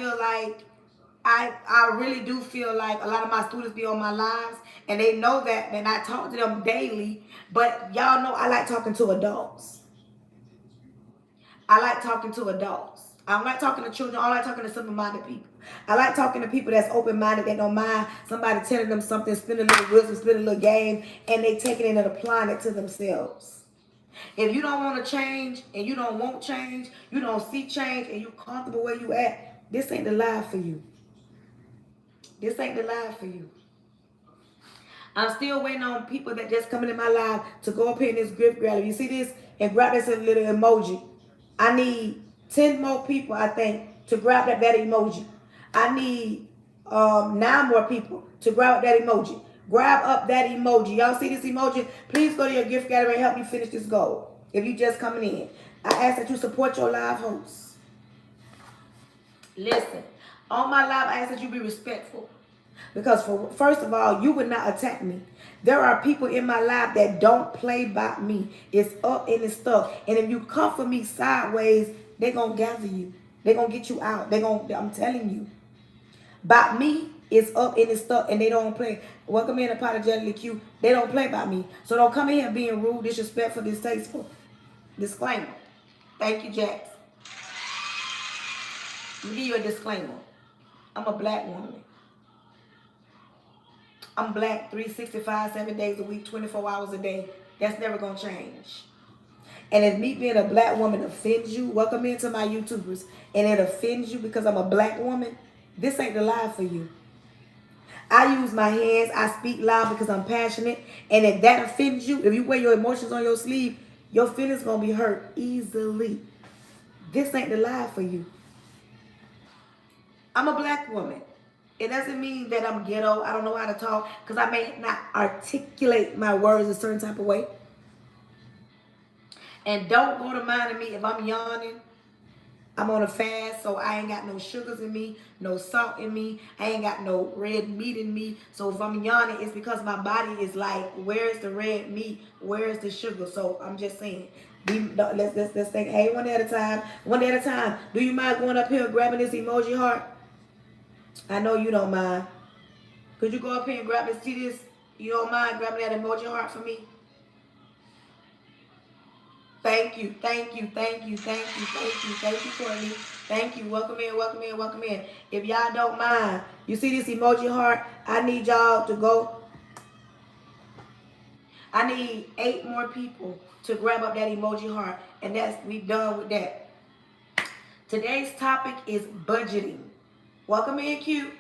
feel like I really do feel like a lot of my students be on my lives, and they know that, and I talk to them daily. But y'all know I like talking to adults. I like talking to adults. I don't like talking to children. I don't like talking to simple-minded people. I like talking to people that's open-minded, that don't mind somebody telling them something, spin a little wisdom, spin a little game, and they take it in and applying it to themselves. If you don't want to change and you don't want change, you don't see change, and you comfortable where you at, this ain't the life for you. This ain't the life for you. I'm still waiting on people that just coming in my life to go up here in this gift grab. You see this? And grab this little emoji. I need 10 more people, I think, to grab that emoji. I need 9 more people to grab that emoji. Grab up that emoji. Y'all see this emoji? Please go to your gift gallery and help me finish this goal. If you just coming in, I ask that you support your live hosts. Listen, on my live, I ask that you be respectful. Because first of all, you would not attack me. There are people in my life that don't play by me. It's up and it's stuck. And if you come for me sideways, they're going to gather you. They're going to get you out. I'm telling you. By me, it's up and it's stuck, and they don't play. Welcome in apologetically Q. They don't play by me. So don't come in here being rude, disrespectful, distasteful. Disclaimer. Thank you, Jax. Let me give you a disclaimer. I'm a black woman. I'm black 365, 7 days a week, 24 hours a day. That's never going to change. And if me being a black woman offends you, welcome into my YouTubers, and it offends you because I'm a black woman, this ain't the life for you. I use my hands. I speak loud because I'm passionate. And if that offends you, if you wear your emotions on your sleeve, your feelings going to be hurt easily. This ain't the life for you. I'm a black woman. It doesn't mean that I'm ghetto. I don't know how to talk because I may not articulate my words a certain type of way. And don't go to mind me if I'm yawning. I'm on a fast, so I ain't got no sugars in me, no salt in me. I ain't got no red meat in me. So if I'm yawning, it's because my body is like, where's the red meat? Where's the sugar? So I'm just saying, let's think, hey, one day at a time. One day at a time. Do you mind going up here grabbing this emoji heart? I know you don't mind. Could you go up here and grab this? See this? You don't mind grabbing that emoji heart for me? Thank you, thank you, thank you, thank you, thank you, thank you, Courtney. Thank you. Welcome in, welcome in, welcome in. If y'all don't mind, you see this emoji heart? I need y'all to go. I need 8 more people to grab up that emoji heart, and we done with that. Today's topic is budgeting. Welcome in, Q.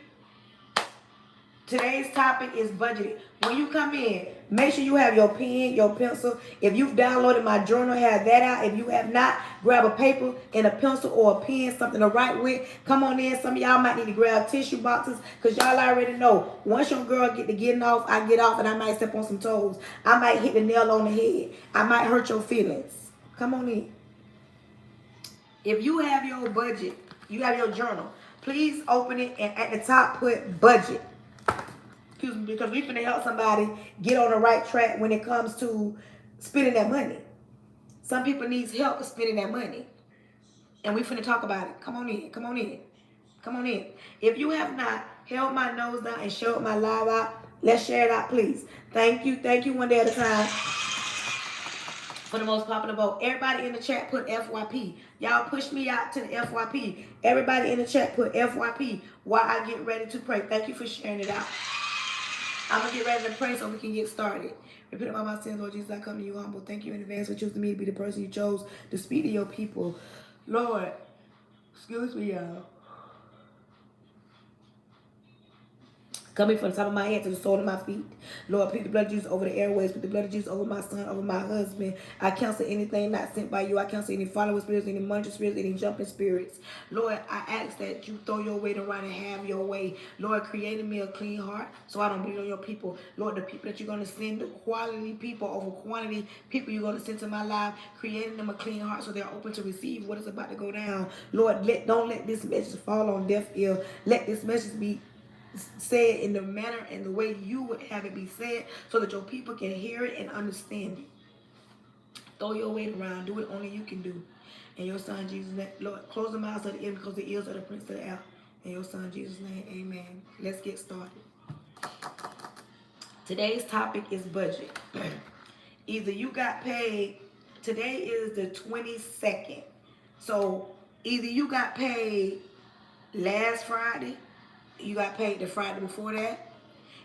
Today's topic is budgeting. When you come in, make sure you have your pen, your pencil. If you've downloaded my journal, have that out. If you have not, grab a paper and a pencil or a pen, something to write with. Come on in. Some of y'all might need to grab tissue boxes because y'all already know. Once your girl get to getting off, I get off and I might step on some toes. I might hit the nail on the head. I might hurt your feelings. Come on in. If you have your budget, you have your journal, please open it and at the top put budget. Excuse me, because we finna help somebody get on the right track when it comes to spending that money. Some people needs help with spending that money. And we finna talk about it. Come on in, come on in, come on in. If you have not held my nose down and showed my live out, let's share it out, please. Thank you, one day at a time. For the most popular vote. Everybody in the chat put FYP. Y'all push me out to the FYP. Everybody in the chat put FYP while I get ready to pray. Thank you for sharing it out. I'm going to get ready to pray so we can get started. Repent of my sins, Lord Jesus, I come to you humble. Thank you in advance for choosing me to be the person you chose to speak to your people. Lord, excuse me, y'all. Coming from the top of my head to the sole of my feet. Lord, plead the blood of Jesus over the airways. Put the blood of Jesus over my son, over my husband. I cancel anything not sent by you. I cancel any following spirits, any monitoring spirits, any jumping spirits. Lord, I ask that you throw your weight around and have your way. Lord, create in me a clean heart so I don't bleed on your people. Lord, the people that you're going to send, the quality people over quantity people you're going to send to my life, creating them a clean heart so they're open to receive what is about to go down. Lord, don't let this message fall on deaf ear. Let this message be say it in the manner and the way you would have it be said so that your people can hear it and understand it. Throw your weight around. Do what only you can do. And your son, Jesus, Lord, close the mouths of the enemy because the ears of the prince of the air. In your son Jesus' name, amen. Let's get started. Today's topic is budget. Either you got paid, today is the 22nd. So either you got paid last Friday, you got paid the Friday before that,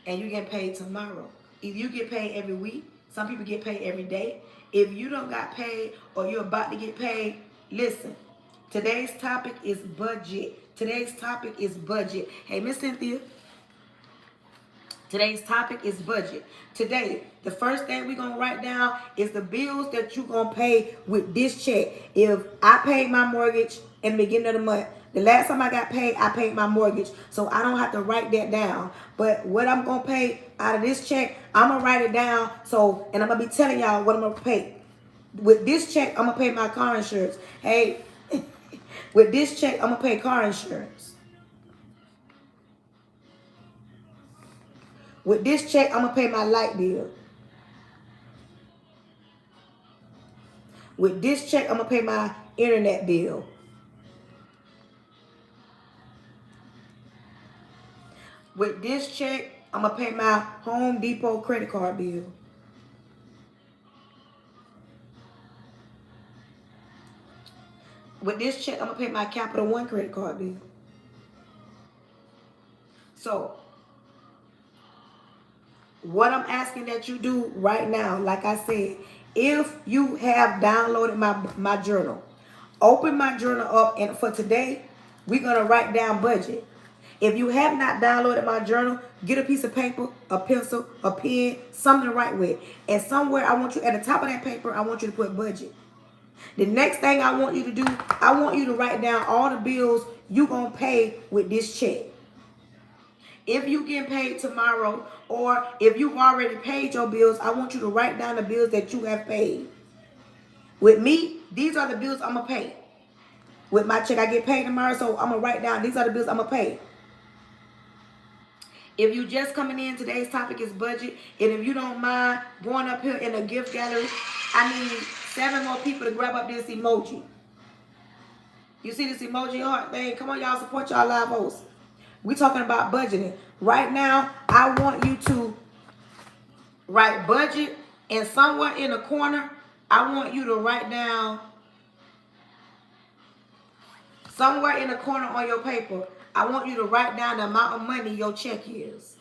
and you get paid tomorrow. Either you get paid every week, some people get paid every day. If you don't got paid or you're about to get paid, listen. Today's topic is budget. Today's topic is budget. Hey, Miss Cynthia. Today's topic is budget. Today, the first thing we're going to write down is the bills that you're going to pay with this check. If I paid my mortgage in the beginning of the month, the last time I got paid, I paid my mortgage. So I don't have to write that down. But what I'm going to pay out of this check, I'm going to write it down. And I'm going to be telling y'all what I'm going to pay. With this check, I'm going to pay my car insurance. Hey, with this check, I'm going to pay car insurance. With this check, I'm going to pay my light bill. With this check, I'm going to pay my internet bill. With this check, I'm going to pay my Home Depot credit card bill. With this check, I'm going to pay my Capital One credit card bill. So, what I'm asking that you do right now, like I said, if you have downloaded my journal, open my journal up, and for today, we're going to write down budget. If you have not downloaded my journal, get a piece of paper, a pencil, a pen, something to write with. And somewhere I want you, at the top of that paper, I want you to put budget. The next thing I want you to do, I want you to write down all the bills you're going to pay with this check. If you get paid tomorrow, or if you've already paid your bills, I want you to write down the bills that you have paid. With me, these are the bills I'm going to pay. With my check, I get paid tomorrow, so I'm going to write down, these are the bills I'm going to pay. If you just coming in, today's topic is budget. And if you don't mind going up here in the gift gallery, I need 7 more people to grab up this emoji. You see this emoji heart thing? Come on, y'all, support y'all live hosts. We're talking about budgeting. Right now, I want you to write budget, and somewhere in the corner, I want you to write down, somewhere in the corner on your paper, I want you to write down the amount of money your check is.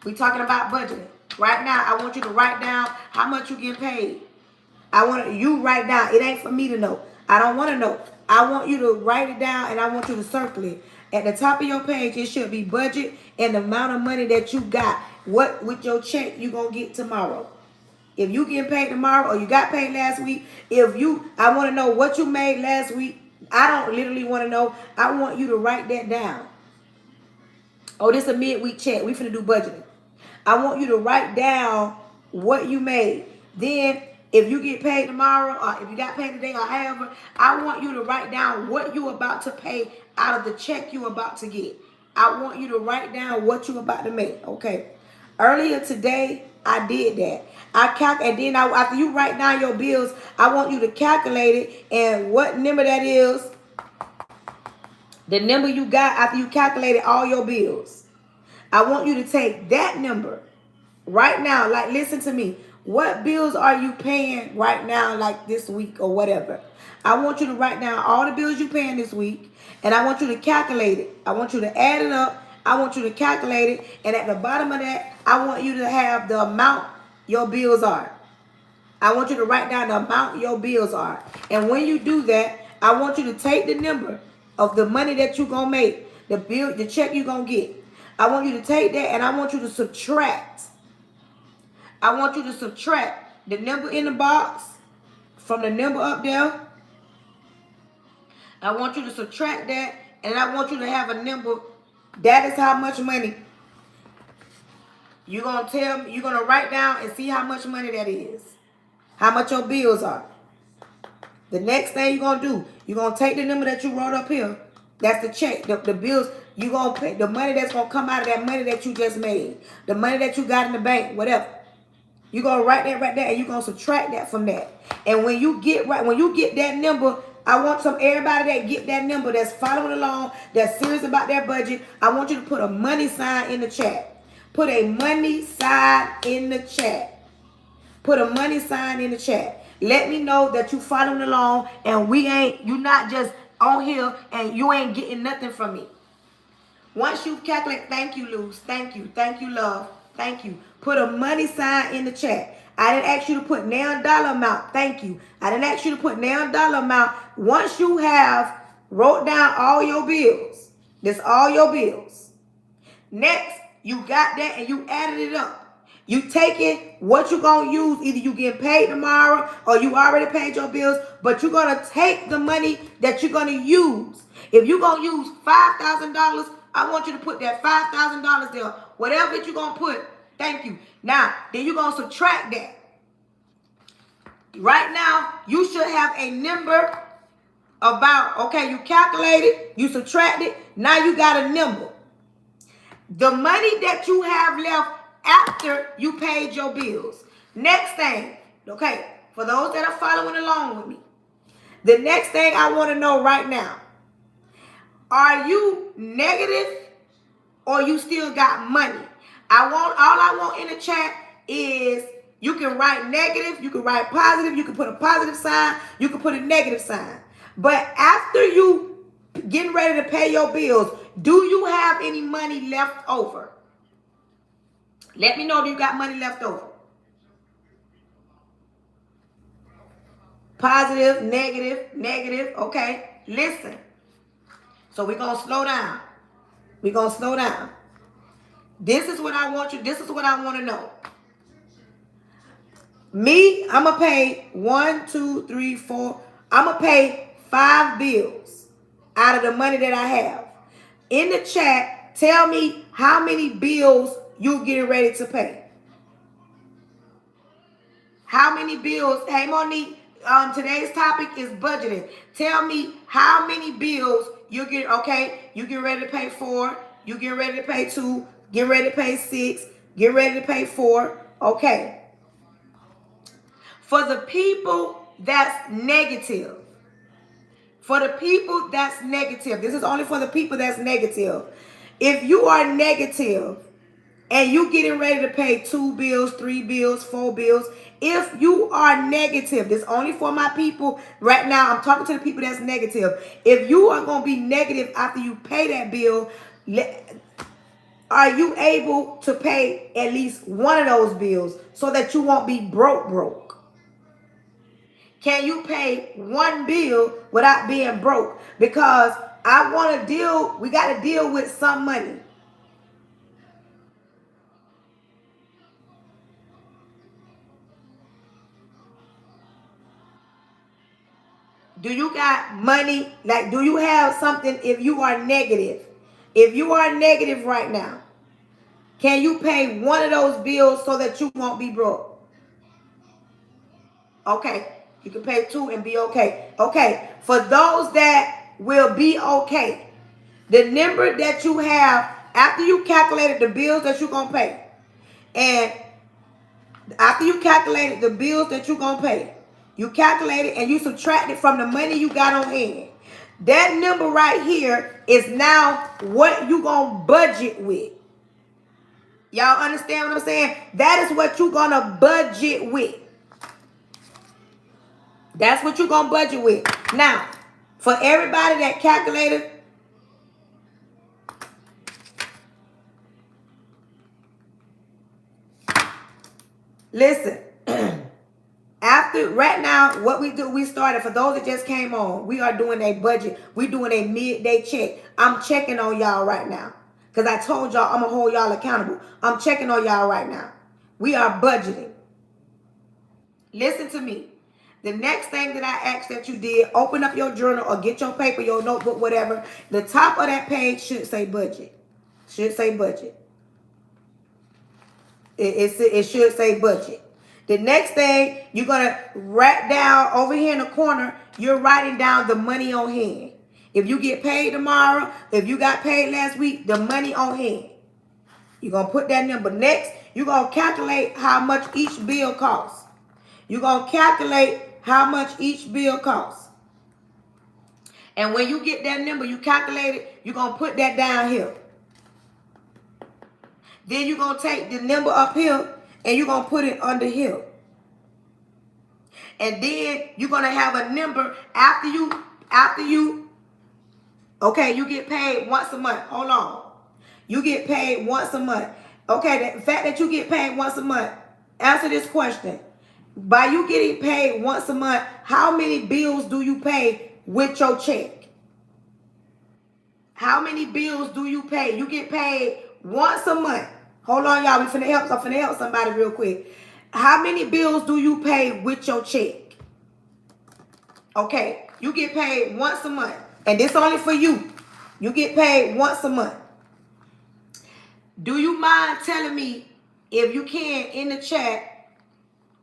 We're talking about budgeting. Right now, I want you to write down how much you get paid. I want you write down. It ain't for me to know. I don't want to know. I want you to write it down, and I want you to circle it. At the top of your page, it should be budget and the amount of money that you got. What with your check you gonna get tomorrow. If you get paid tomorrow or you got paid last week, I want to know what you made last week. I don't literally want to know. I want you to write that down. Oh, this is a midweek check. We finna do budgeting. I want you to write down what you made. Then, if you get paid tomorrow, or if you got paid today, or however, I want you to write down what you're about to pay out of the check you're about to get. I want you to write down what you're about to make. Okay. Earlier today, I did that. And then after you write down your bills, I want you to calculate it, and what number that is, the number you got after you calculated all your bills. I want you to take that number right now. Like, listen to me. What bills are you paying right now, like this week or whatever? I want you to write down all the bills you're paying this week, and I want you to calculate it. I want you to add it up. I want you to calculate it, and at the bottom of that, I want you to have the amount your bills are. I want you to write down the amount your bills are. And when you do that, I want you to take the number of the money that you're going to make, the check you're going to get. I want you to take that, and I want you to subtract. I want you to subtract the number in the box from the number up there. I want you to subtract that, and I want you to have a number. That is how much money you're going to tell me. You're going to write down and see how much money that is. How much your bills are. The next thing you're going to do, you're going to take the number that you wrote up here. That's the check, the bills. You're going to pay the money that's going to come out of that money that you just made. The money that you got in the bank, whatever. You're going to write that right there, and you're going to subtract that from that. And when you get that number, I want everybody that get that number, that's following along, that's serious about their budget. I want you to put a money sign in the chat. Put a money sign in the chat. Put a money sign in the chat. Let me know that you following along and you not just on here and you ain't getting nothing from me. Once you calculate, thank you, Luz. Thank you, love. Thank you. Put a money sign in the chat. I didn't ask you to put now dollar amount. Thank you. I didn't ask you to put now dollar amount. Once you have wrote down all your bills, that's all your bills. Next, you got that and you added it up. You take it, what you going to use, either you get paid tomorrow or you already paid your bills, but you're going to take the money that you're going to use. If you're going to use $5,000, I want you to put that $5,000 there. Whatever you're going to put, thank you. Now, then you're going to subtract that. Right now, you should have a number about, okay, you calculated, you subtracted, now you got a number. The money that you have left after you paid your bills. Next thing, okay, for those that are following along with me, the next thing I want to know right now, are you negative or you still got money? All I want in the chat is you can write negative, you can write positive, you can put a positive sign, you can put a negative sign. But after you getting ready to pay your bills, do you have any money left over? Let me know if you got money left over. Positive, negative, okay? Listen. So we're going to slow down. We're going to slow down. This is what I want to know. Me, I'm going to pay 1, 2, 3, 4. I'm going to pay 5 bills out of the money that I have. In the chat, tell me how many bills you getting ready to pay. How many bills? Hey, Monique, today's topic is budgeting. Tell me how many bills you get, okay? You get ready to pay 4. You get ready to pay 2. Get ready to pay 6. Get ready to pay 4. Okay. For the people that's negative. For the people that's negative. This is only for the people that's negative. If you are negative and you getting ready to pay 2 bills, 3 bills, 4 bills, if you are negative, this is only for my people right now. I'm talking to the people that's negative. If you are going to be negative after you pay that bill, are you able to pay at least one of those bills so that you won't be broke? Can you pay one bill without being broke? Because we got to deal with some money. Do you got money? Like, do you have something if you are negative? If you are negative right now, can you pay one of those bills so that you won't be broke? Okay. You can pay 2 and be okay. Okay. For those that will be okay, the number that you have after you calculated the bills that you're going to pay, and after you calculated the bills that you're going to pay, you calculate it and you subtract it from the money you got on hand. That number right here is now what you going to budget with. Y'all understand what I'm saying? That is what you're going to budget with. That's what you're going to budget with. Now, for everybody that calculated, listen. After right now, what we do, we started, for those that just came on, we are doing a budget. We're doing a midday check. I'm checking on y'all right now. Because I told y'all I'm going to hold y'all accountable. I'm checking on y'all right now. We are budgeting. Listen to me. The next thing that I asked that you did, open up your journal or get your paper, your notebook, whatever. The top of that page should say budget. Should say budget. It should say budget. The next thing, you're going to write down over here in the corner, you're writing down the money on hand. If you get paid tomorrow, if you got paid last week, the money on hand. You're going to put that number. Next, you're going to calculate how much each bill costs. You're going to calculate how much each bill costs. And when you get that number, you calculate it, you're going to put that down here. Then you're going to take the number up here and you're going to put it under here. And then you're going to have a number after you, okay, you get paid once a month. Hold on. You get paid once a month. Okay, the fact that you get paid once a month, answer this question. By you getting paid once a month, how many bills do you pay with your check? How many bills do you pay? You get paid once a month. Hold on, y'all. I'm finna help somebody real quick. How many bills do you pay with your check? Okay, you get paid once a month. And this only for you. You get paid once a month. Do you mind telling me, if you can, in the chat,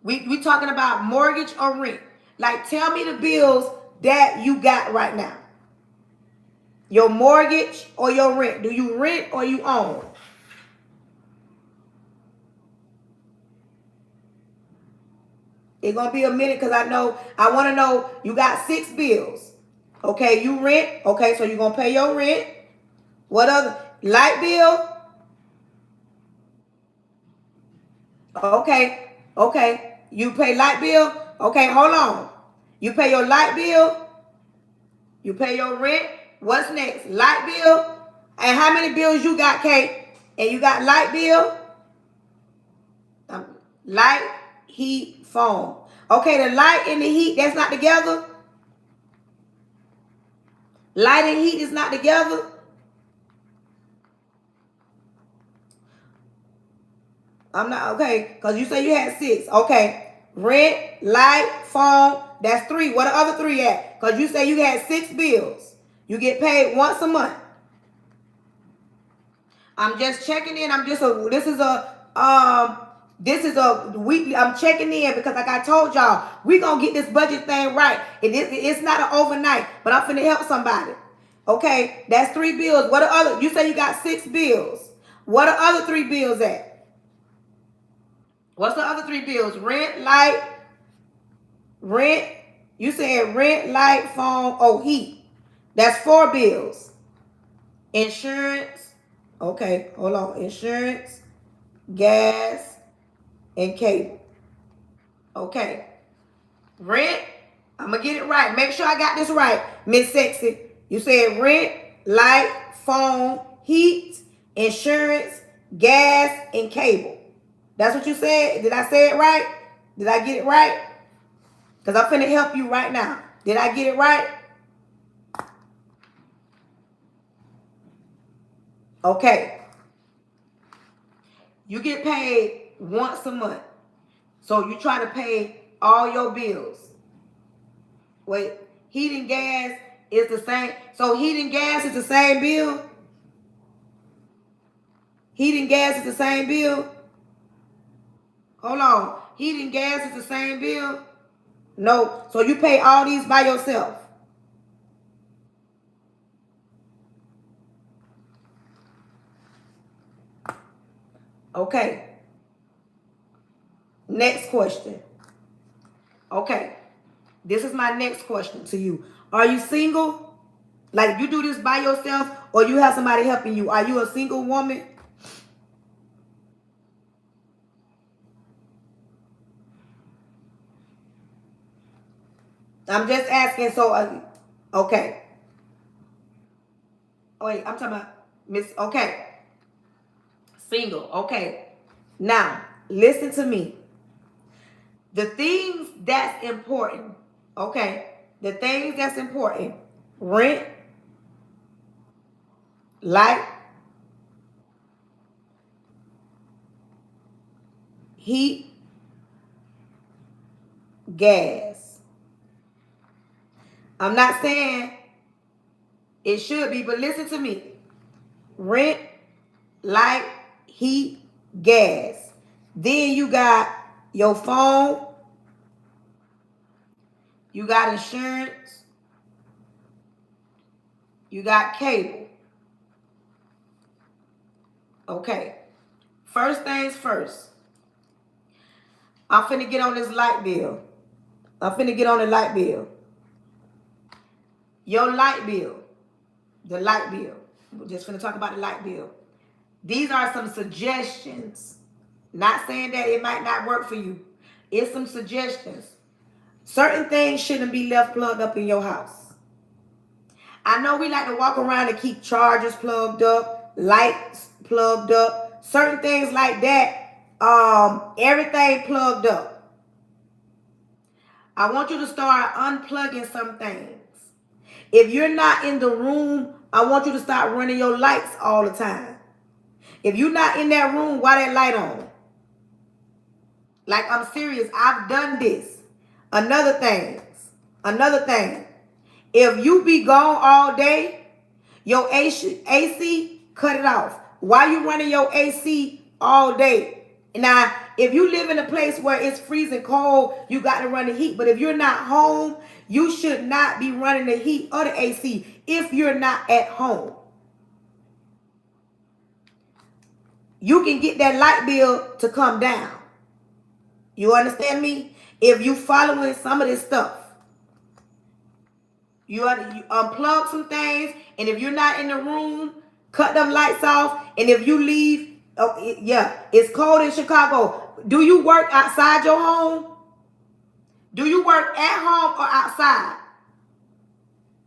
we talking about mortgage or rent? Like, tell me the bills that you got right now. Your mortgage or your rent. Do you rent or you own? It's going to be a minute because I want to know, you got 6 bills. Okay, you rent. Okay, so you're going to pay your rent. What other? Light bill. Okay. You pay light bill. Okay, hold on. You pay your light bill. You pay your rent. What's next? Light bill. And how many bills you got, Kate? And you got light bill. Light, heat, phone. Okay, the light and the heat, that's not together. Light and heat is not together. I'm not, okay, because you say you had 6. Okay, rent, light, phone, that's 3. What the other 3 at? Because you say you had 6 bills. You get paid once a month. I'm just checking in. This is a weekly. I'm checking in because, like I told y'all, we gonna get this budget thing right. It's not an overnight, but I'm finna help somebody. Okay, that's 3 bills. What are other? You say you got 6 bills. What are other 3 bills at? What's the other 3 bills? Rent, light, rent. You said rent, light, phone, heat. That's 4 bills. Insurance. Okay, hold on. Insurance, gas, and cable. Okay. Rent. I'm going to get it right. Make sure I got this right, Miss Sexy. You said rent, light, phone, heat, insurance, gas, and cable. That's what you said? Did I say it right? Did I get it right? Because I'm finna help you right now. Did I get it right? Okay. You get paid once a month. So you try to pay all your bills. Wait, heat and gas is the same. So heat and gas is the same bill? Heat and gas is the same bill? Hold on. Heat and gas is the same bill? No. So you pay all these by yourself? Okay. Next question. Okay. This is my next question to you. Are you single? Like, you do this by yourself or you have somebody helping you? Are you a single woman? I'm just asking. So, okay. Wait, I'm talking about Miss. Okay. Single. Okay. Now, listen to me. The things that's important. Okay. The things that's important. Rent. Light. Heat. Gas. I'm not saying it should be, but listen to me. Rent, light, heat, gas. Then you got your phone. You got insurance. You got cable. Okay. First things first. I'm finna get on this light bill. I'm finna get on the light bill. Your light bill. The light bill. We're just going to talk about the light bill. These are some suggestions. Not saying that it might not work for you. It's some suggestions. Certain things shouldn't be left plugged up in your house. I know we like to walk around and keep chargers plugged up, lights plugged up, certain things like that. Everything plugged up. I want you to start unplugging some things. If you're not in the room, I want you to start running your lights all the time. If you're not in that room, why that light on? Like, I'm serious. I've done this. Another thing. If you be gone all day, your AC, cut it off. Why you running your AC all day? Now, if you live in a place where it's freezing cold, you got to run the heat. But if you're not home, you should not be running the heat or the AC if you're not at home. You can get that light bill to come down. You understand me? If you following some of this stuff. You unplug some things, and if you're not in the room, cut them lights off. And if you leave, it's cold in Chicago. Do you work outside your home? Do you work at home or outside?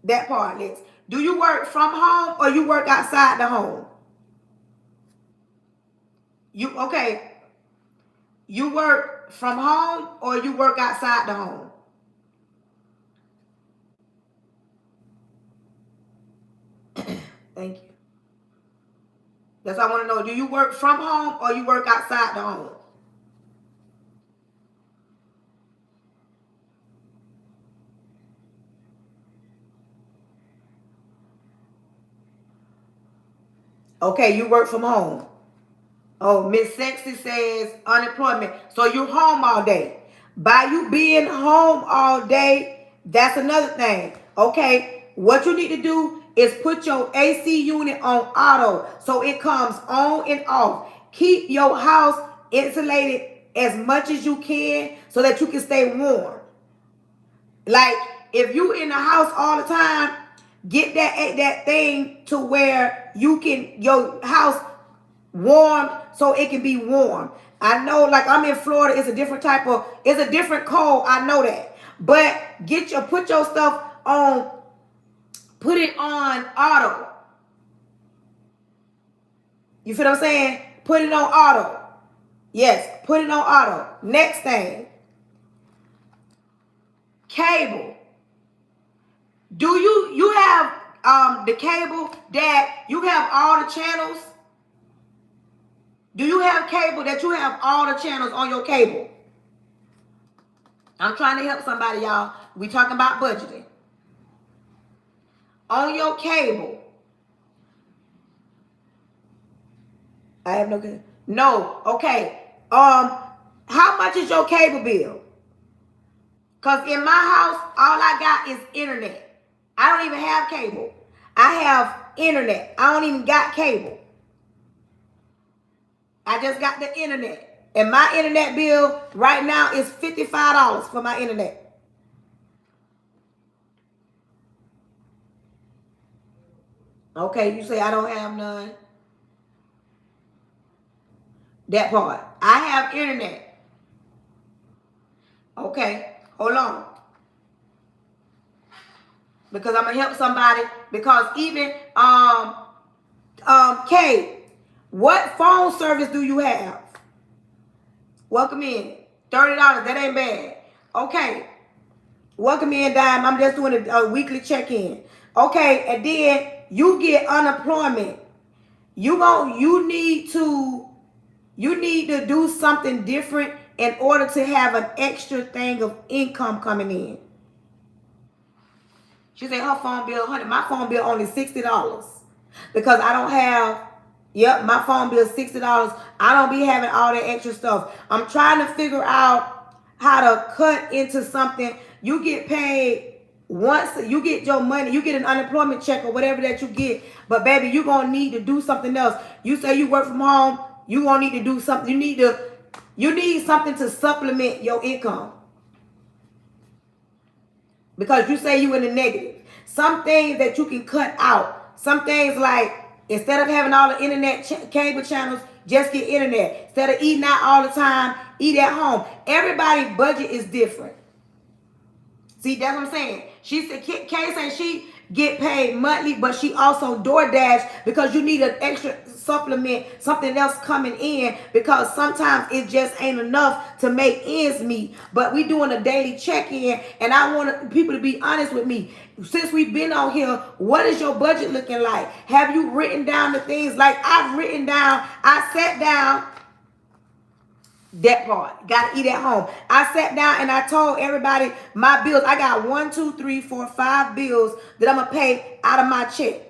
That part, Lex. Do you work from home or you work outside the home? You work from home or you work outside the home? Thank you. That's what I want to know. Do you work from home or you work outside the home? Okay, you work from home. Oh, Miss Sexy says unemployment. So you're home all day. By you being home all day, that's another thing. Okay, what you need to do is put your AC unit on auto so it comes on and off. Keep your house insulated as much as you can so that you can stay warm. Like, if you in the house all the time, get that thing to where you can, your house warm so it can be warm. I know, like, I'm in Florida, it's a different cold, I know that. But put your stuff on, put it on auto. You feel what I'm saying? Put it on auto. Yes, put it on auto. Next thing. Cable. Do you have the cable that you have all the channels? Do you have cable that you have all the channels on your cable? I'm trying to help somebody, y'all. We talking about budgeting. On your cable. I have no cable. No, okay. How much is your cable bill? Because in my house, all I got is internet. I don't even have cable. I have internet. I don't even got cable. I just got the internet. And my internet bill right now is $55 for my internet. Okay, you say I don't have none. That part. I have internet. Okay, hold on. Because I'm gonna help somebody. Because even Kay, what phone service do you have? Welcome in. $30. That ain't bad. Okay. Welcome in, Dime. I'm just doing a weekly check-in. Okay, and then you get unemployment. You need to do something different in order to have an extra thing of income coming in. She said her phone bill $100. My phone bill only $60 because I don't have. Yep, my phone bill is $60. I don't be having all that extra stuff. I'm trying to figure out how to cut into something. You get paid once you get your money, you get an unemployment check or whatever that you get. But baby, you're gonna need to do something else. You say you work from home, you're gonna need to do something. You need something to supplement your income. Because you say you in the negative. Some things that you can cut out. Some things like, instead of having all the internet cable channels, just get internet. Instead of eating out all the time, eat at home. Everybody's budget is different. See, that's what I'm saying. She said, Kay saying she get paid monthly, but she also DoorDash because you need an extra supplement, something else coming in, because sometimes it just ain't enough to make ends meet. But we doing a daily check-in, and I want people to be honest with me. Since we've been on here, what is your budget looking like? Have you written down the things? Like I've written down, I sat down. That part. Gotta eat at home. I sat down and I told everybody my bills. I got 1, 2, 3, 4, 5 bills that I'm gonna pay out of my check.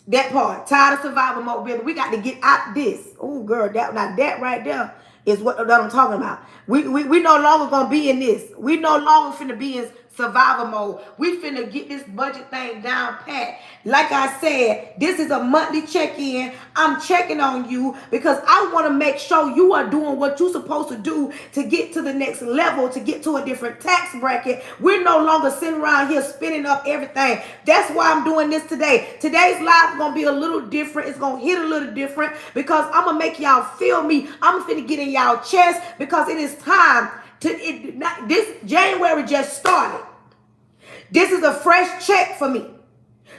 That part. Tired of survival mode, baby. We got to get out this. Oh, girl, that right there is what I'm talking about. We no longer gonna be in this. We no longer finna be in survival mode. We finna get this budget thing down pat. Like I said, this is a monthly check-in. I'm checking on you because I want to make sure you are doing what you're supposed to do to get to the next level, to get to a different tax bracket. We're no longer sitting around here spinning up everything. That's why I'm doing this today. Today's live is going to be a little different. It's going to hit a little different because I'm going to make y'all feel me. I'm finna get in y'all chest because it is time this January just started. This is a fresh check for me.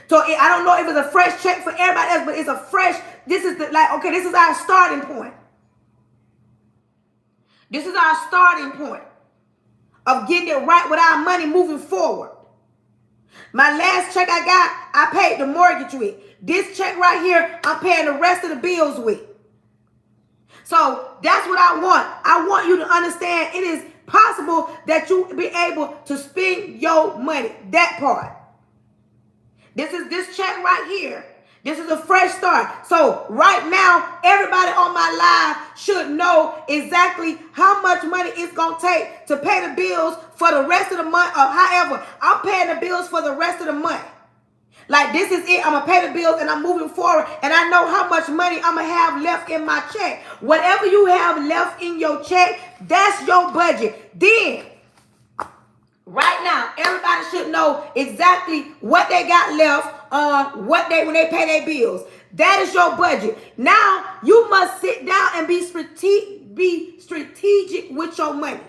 So I don't know if it's a fresh check for everybody else, but it's a fresh, this is okay, this is our starting point. This is our starting point of getting it right with our money moving forward. My last check I got, I paid the mortgage with. This check right here, I'm paying the rest of the bills with. So that's what I want. I want you to understand it is possible that you be able to spend your money. That part. This check right here. This is a fresh start. So right now, everybody on my live should know exactly how much money it's going to take to pay the bills for the rest of the month. Or however, I'm paying the bills for the rest of the month. Like this is it. I'm going to pay the bills and I'm moving forward. And I know how much money I'm going to have left in my check. Whatever you have left in your check, that's your budget. Then, right now, everybody should know exactly what they got left when they pay their bills. That is your budget. Now, you must sit down and be strategic with your money.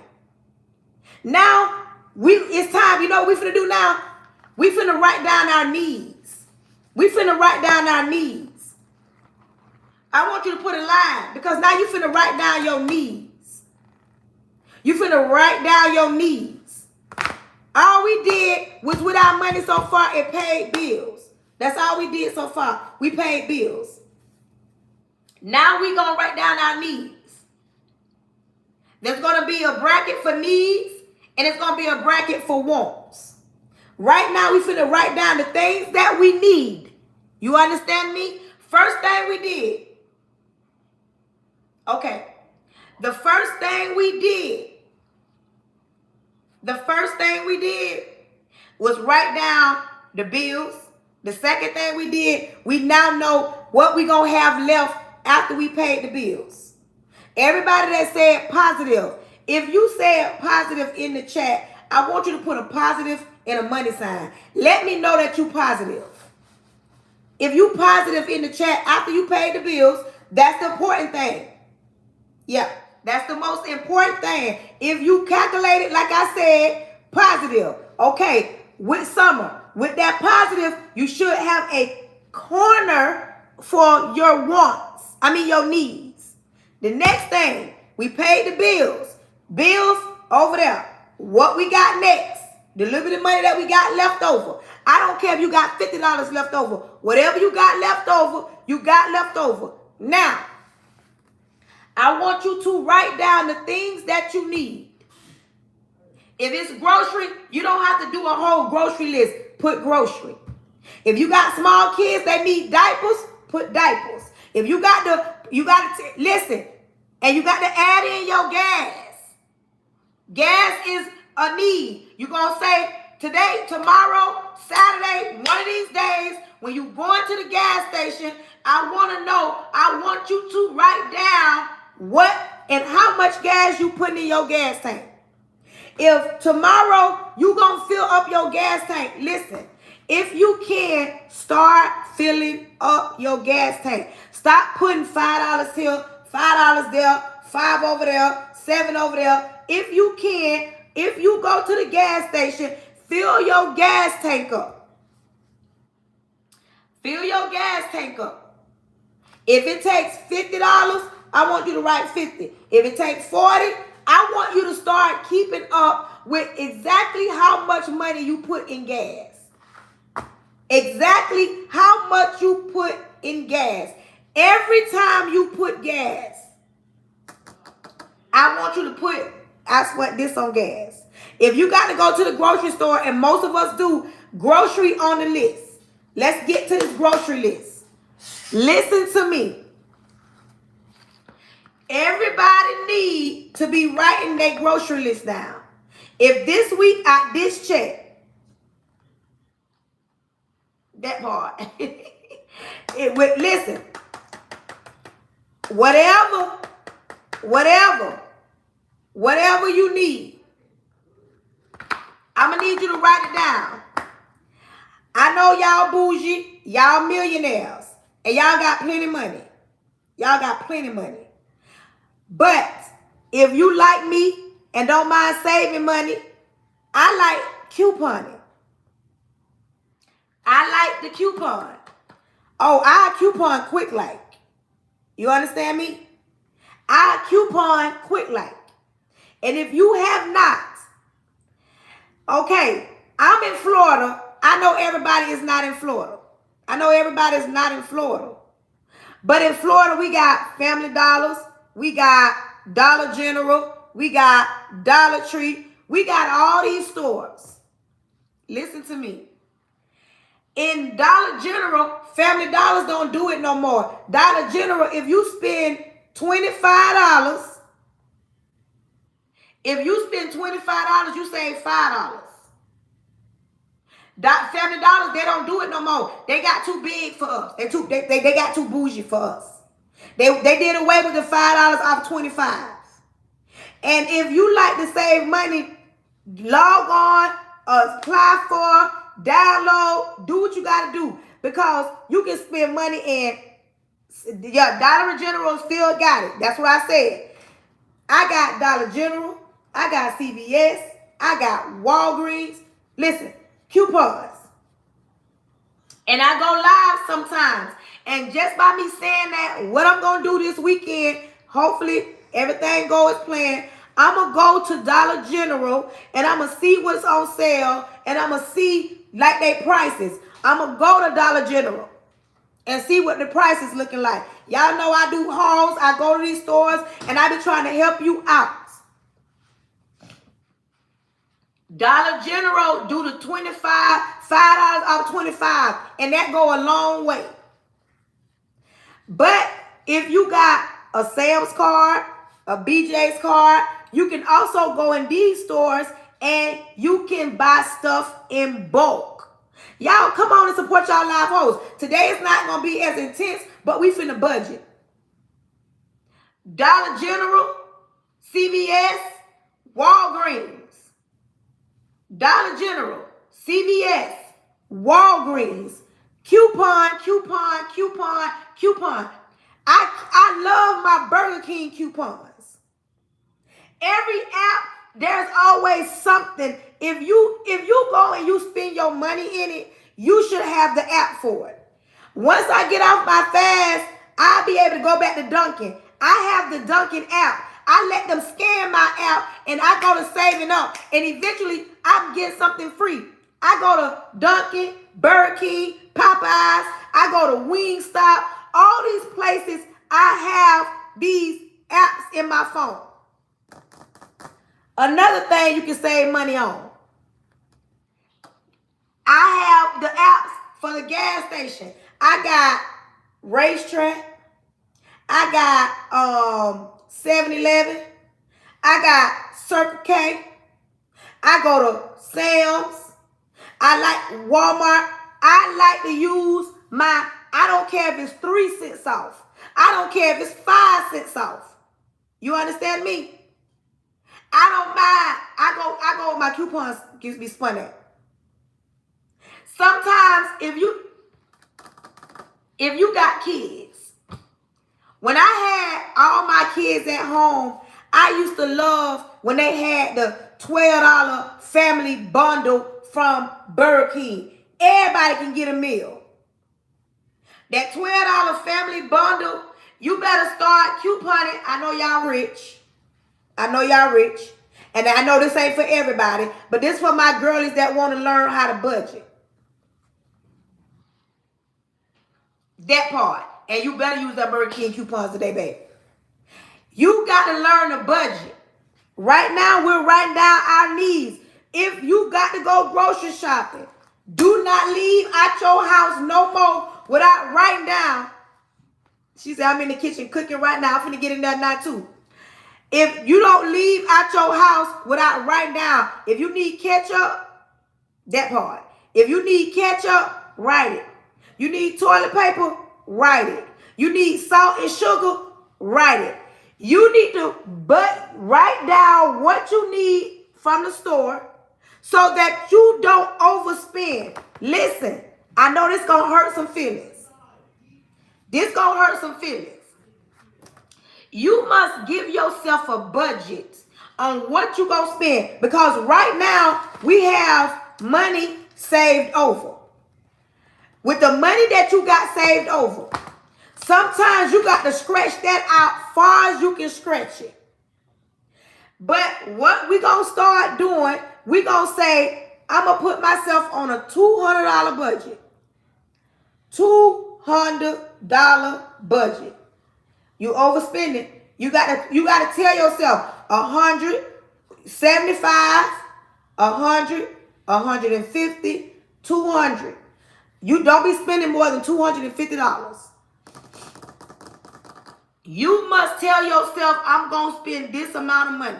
Now, it's time. You know what we finna do now? We finna write down our needs. We finna write down our needs. I want you to put a line because now you finna write down your needs. You finna write down your needs. All we did was with our money so far, it paid bills. That's all we did so far. We paid bills. Now we going to write down our needs. There's going to be a bracket for needs, and it's going to be a bracket for wants. Right now, we finna write down the things that we need. You understand me? First thing we did. Okay. The first thing we did was write down the bills. The second thing we did, we now know what we going to have left after we paid the bills. Everybody that said positive, if you said positive in the chat, I want you to put a positive and a money sign. Let me know that you positive. If you positive in the chat after you paid the bills, that's the important thing. Yeah, that's the most important thing. If you calculate it, like I said, positive. Okay, with summer, with that positive, you should have a corner for your wants. Your needs. The next thing, we paid the bills. Bills over there. What we got next? The little bit of money that we got left over. I don't care if you got $50 left over. Whatever you got left over, you got left over. Now, I want you to write down the things that you need. If it's grocery, you don't have to do a whole grocery list. Put grocery. If you got small kids that need diapers, put diapers. If you got listen, and you got to add in your gas. Gas is a need. You're going to say today, tomorrow, Saturday, one of these days, when you going to the gas station, I want you to write down what and how much gas you putting in your gas tank. If tomorrow you gonna fill up your gas tank, listen, if you can, start filling up your gas tank. Stop putting $5 here, $5 there, 5 over there, 7 over there. If you can, if you go to the gas station, fill your gas tank up. Fill your gas tank up. If it takes $50, I want you to write 50. If it takes 40, I want you to start keeping up with exactly how much money you put in gas. Exactly how much you put in gas. Every time you put gas, I want you to put, I spent this on gas. If you got to go to the grocery store, and most of us do, grocery on the list. Let's get to this grocery list. Listen to me. Everybody need to be writing their grocery list down. If this week I this check, that part. Listen, whatever you need, I'm gonna need you to write it down. I know y'all bougie, y'all millionaires, and y'all got plenty money. Y'all got plenty money. But if you like me and don't mind saving money, I like couponing. I like the coupon. Oh, I coupon quick like. You understand me? I coupon quick like. And if you have not, okay, I'm in Florida. I know everybody is not in Florida. I know everybody is not in Florida. But in Florida, we got Family Dollars. We got Dollar General. We got Dollar Tree. We got all these stores. Listen to me. In Dollar General, Family Dollars don't do it no more. Dollar General, if you spend $25, you save $5. Family Dollars, they don't do it no more. They got too big for us. They got too bougie for us. They did away with the $5 off 25. And if you like to save money, log on, apply for, download, do what you got to do. Because you can spend money in, yeah, Dollar General still got it. That's what I said. I got Dollar General. I got CVS. I got Walgreens. Listen, coupons. And I go live sometimes. And just by me saying that, what I'm going to do this weekend, hopefully everything goes as planned, I'm going to go to Dollar General and I'm going to see what's on sale and I'm going to see like they prices. I'm going to go to Dollar General and see what the price is looking like. Y'all know I do hauls. I go to these stores and I be trying to help you out. Dollar General do the $5 off 25, and that go a long way. But if you got a Sam's card, a BJ's card, you can also go in these stores and you can buy stuff in bulk. Y'all come on and support y'all live hosts. Today is not going to be as intense, but we finna budget. Dollar General, CVS, Walgreens. Dollar General, CVS, Walgreens, coupon. I love my Burger King coupons. Every app, there's always something. If you go and you spend your money in it, you should have the app for it. Once I get off my fast, I'll be able to go back to Dunkin'. I have the Dunkin' app. I let them scan my app and I go to saving up. And eventually, I'm getting something free. I go to Dunkin', Burger King, Popeyes. I go to Wingstop. All these places, I have these apps in my phone. Another thing you can save money on. I have the apps for the gas station. I got Racetrack. I got 7-Eleven. I got Circle K. I go to Sam's. I like Walmart. I like to use I don't care if it's 3 cents off. I don't care if it's 5 cents off. You understand me? I don't mind. I go with my coupons gives me spun at. Sometimes if you got kids, when I had all my kids at home, I used to love when they had the $12 family bundle from Burger King. Everybody can get a meal. That $12 family bundle, you better start couponing. I know y'all rich. I know y'all rich. And I know this ain't for everybody, but this for my girlies that want to learn how to budget. That part. And you better use that Burger King coupons today, baby. You got to learn to budget. Right now, we're writing down our needs. If you got to go grocery shopping, do not leave out your house no more without writing down. She said, I'm in the kitchen cooking right now. I'm finna get in there now too. If you don't leave out your house without writing down, if you need ketchup, that part. If you need ketchup, write it. You need toilet paper, write it. You need salt and sugar, write it. You need to write down what you need from the store so that you don't overspend. Listen, I know this gonna hurt some feelings. This gonna hurt some feelings. You must give yourself a budget on what you gonna spend, because right now we have money saved over. With the money that you got saved over, sometimes you got to stretch that out far as you can stretch it. But what we gonna start doing, we gonna say, I'm gonna put myself on a $200 budget. $200 budget. You overspending. You gotta tell yourself 100, 75, 100, 150, 200. You don't be spending more than $250. You must tell yourself, I'm going to spend this amount of money.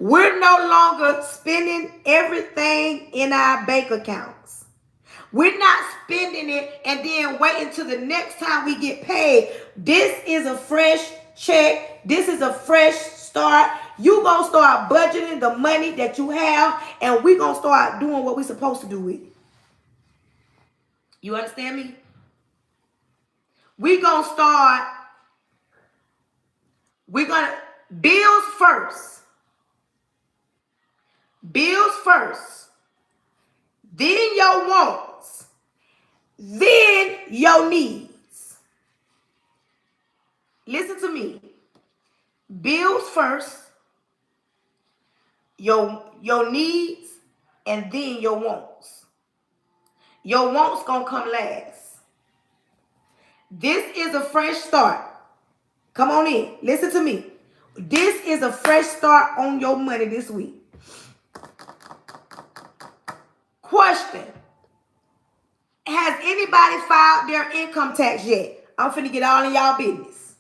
We're no longer spending everything in our bank accounts. We're not spending it and then waiting till the next time we get paid. This is a fresh check. This is a fresh start. You're going to start budgeting the money that you have, and we're going to start doing what we're supposed to do with it. You understand me? We're going to bills first. Bills first. Then your wants. Then your needs. Listen to me. Bills first. Your needs, and then your wants. Your wants gonna come last. This is a fresh start. Come on in. Listen to me. This is a fresh start on your money this week. Question. Has anybody filed their income tax yet? I'm finna get all in y'all business.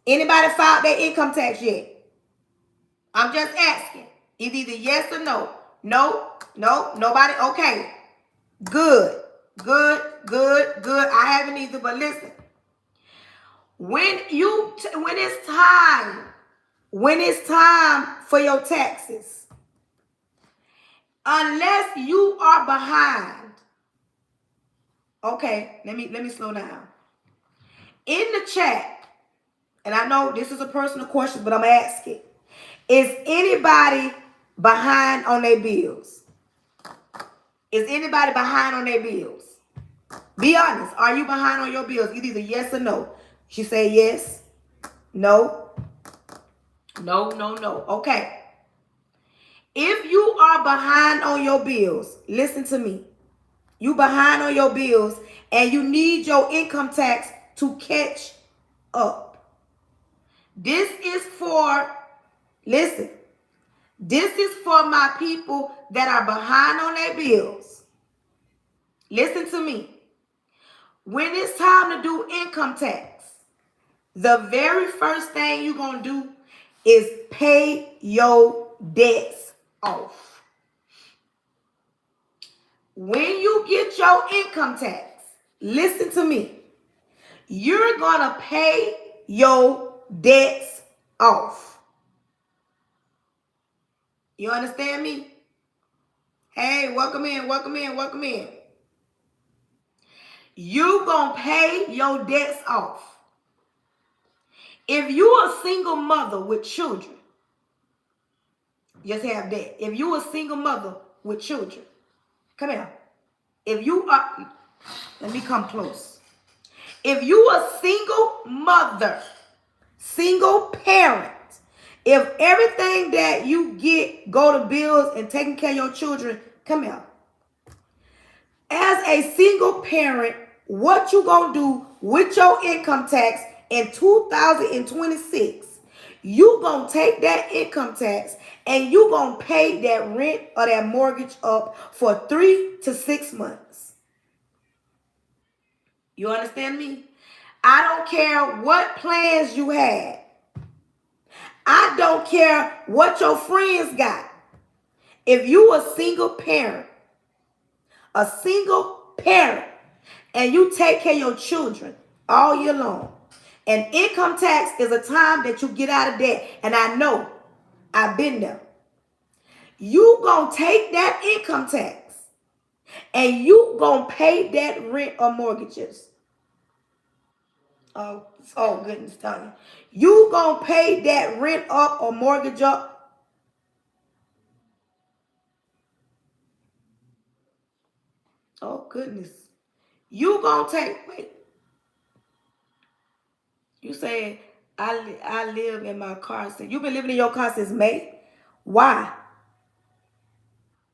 Anybody filed their income tax yet? I'm just asking. It's either yes or no. No, nobody. Okay. Good. I haven't either, but listen. When it's time for your taxes, unless you are behind. Okay, let me slow down. In the chat, and I know this is a personal question, but I'm asking, is anybody behind on their bills? Is anybody behind on their bills? Be honest. Are you behind on your bills? Either yes or no. She say yes. No. No. Okay. If you are behind on your bills, listen to me. You behind on your bills and you need your income tax to catch up. This is for my people that are behind on their bills. Listen to me. When it's time to do income tax, the very first thing you're going to do is pay your debts off. When you get your income tax, listen to me. You're going to pay your debts off. You understand me? Hey, welcome in, welcome in, welcome in. You gonna pay your debts off. If you a single mother with children, just have that. If you a single mother with children, come here. If you are, let me come close. If you a single mother, single parent, if everything that you get go to bills and taking care of your children, come here. As a single parent, what you gonna do with your income tax in 2026? You gonna take that income tax and you gonna pay that rent or that mortgage up for 3 to 6 months. You understand me? I don't care what plans you had. I don't care what your friends got. If you a single parent, and you take care of your children all year long, and income tax is a time that you get out of debt, and I know, I've been there. You gonna take that income tax, and you gonna pay that rent or mortgages. Oh goodness, Tanya. You gonna pay that rent up or mortgage up. Oh goodness. You gonna take, wait. You say, I live in my car since, you've been living in your car since May? Why?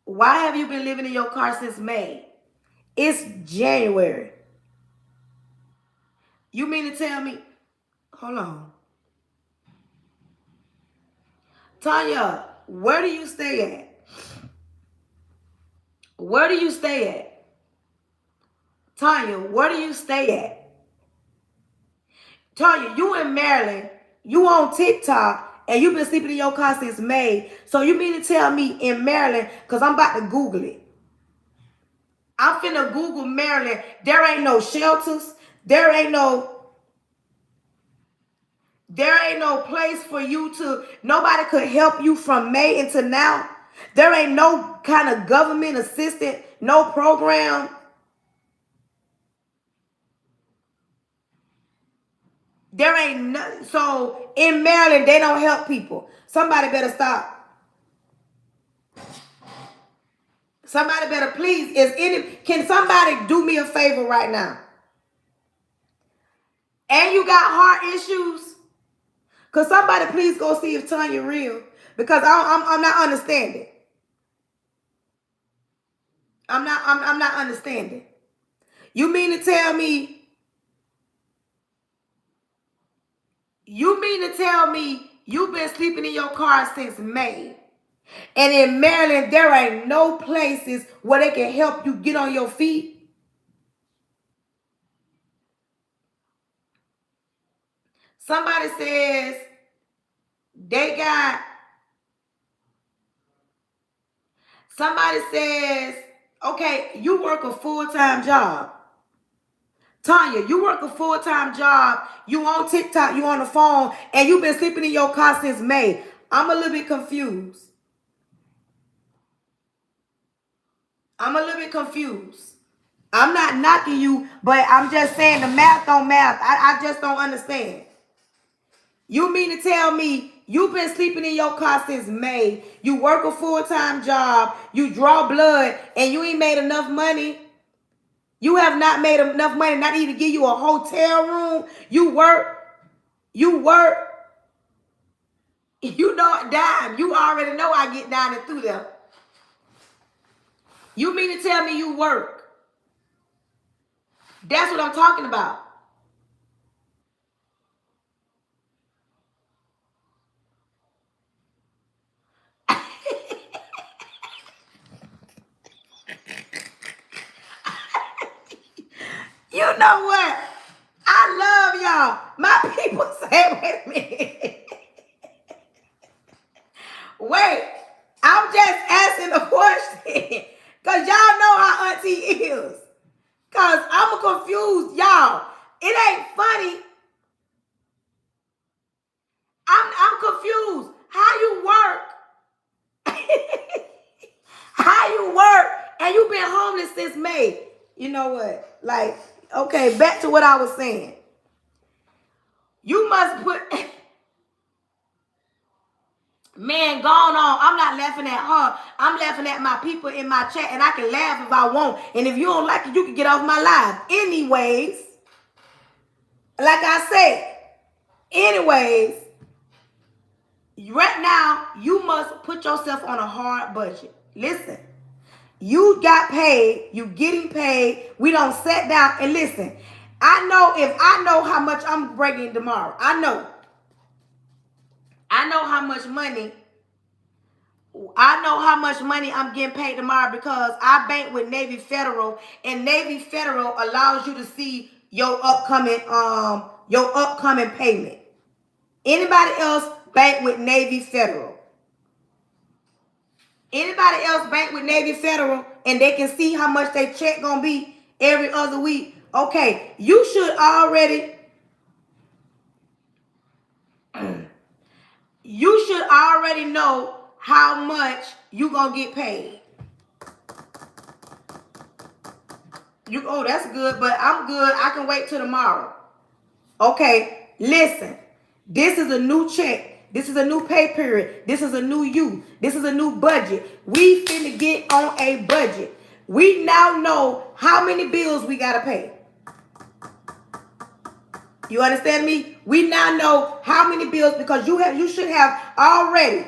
Why have you been living in your car since May? It's January. You mean to tell me, hold on. Tanya, where do you stay at? Where do you stay at? Tanya, where do you stay at? Tanya, you in Maryland, you on TikTok, and you've been sleeping in your car since May. So you mean to tell me in Maryland, because I'm about to Google it. I'm finna Google Maryland. There ain't no shelters. There ain't no place for you to, nobody could help you from May until now. There ain't no kind of government assistance, no program. There ain't nothing. So in Maryland, they don't help people. Somebody better stop. Somebody better please. Can somebody do me a favor right now? And you got heart issues? Cause somebody please go see if Tanya real. Because I'm not understanding. I'm not understanding. You mean to tell me you've been sleeping in your car since May? And in Maryland, there ain't no places where they can help you get on your feet? Somebody says they got, somebody says, okay, you work a full-time job. Tanya, you work a full-time job, you on TikTok, you on the phone, and you've been sleeping in your car since May. I'm a little bit confused. I'm not knocking you, but I'm just saying the math don't math. I just don't understand. You mean to tell me you've been sleeping in your car since May, you work a full-time job, you draw blood, and you ain't made enough money? You have not made enough money not even give you a hotel room. You work. You know, dime. You already know I get down and through there. You mean to tell me you work? That's what I'm talking about. You know what? I love y'all. My people say, wait a minute. Wait, I'm just asking a question. Because y'all know how auntie is. Because I'm confused, y'all. It ain't funny. I'm confused. How you work? How you work and you been homeless since May? You know what? Like, okay, back to what I was saying. You must put man, gone on. I'm not laughing at her. I'm laughing at my people in my chat, and I can laugh if I want. And if you don't like it, you can get off my live. Anyways, like I said, anyways, right now, you must put yourself on a hard budget. Listen, you got paid, you getting paid. We don't sit down and listen. I know if I know how much I'm bringing tomorrow. I know how much money. I know how much money I'm getting paid tomorrow because I bank with Navy Federal, and Navy Federal allows you to see your upcoming payment. Anybody else bank with Navy Federal? Anybody else bank with Navy Federal and they can see how much their check gonna be every other week? Okay, you should already know how much you gonna get paid. Oh, that's good, but I'm good. I can wait till tomorrow. Okay, listen. This is a new check. This is a new pay period. This is a new you. This is a new budget. We finna get on a budget. We now know how many bills we gotta pay. You understand me? We now know how many bills because you should have already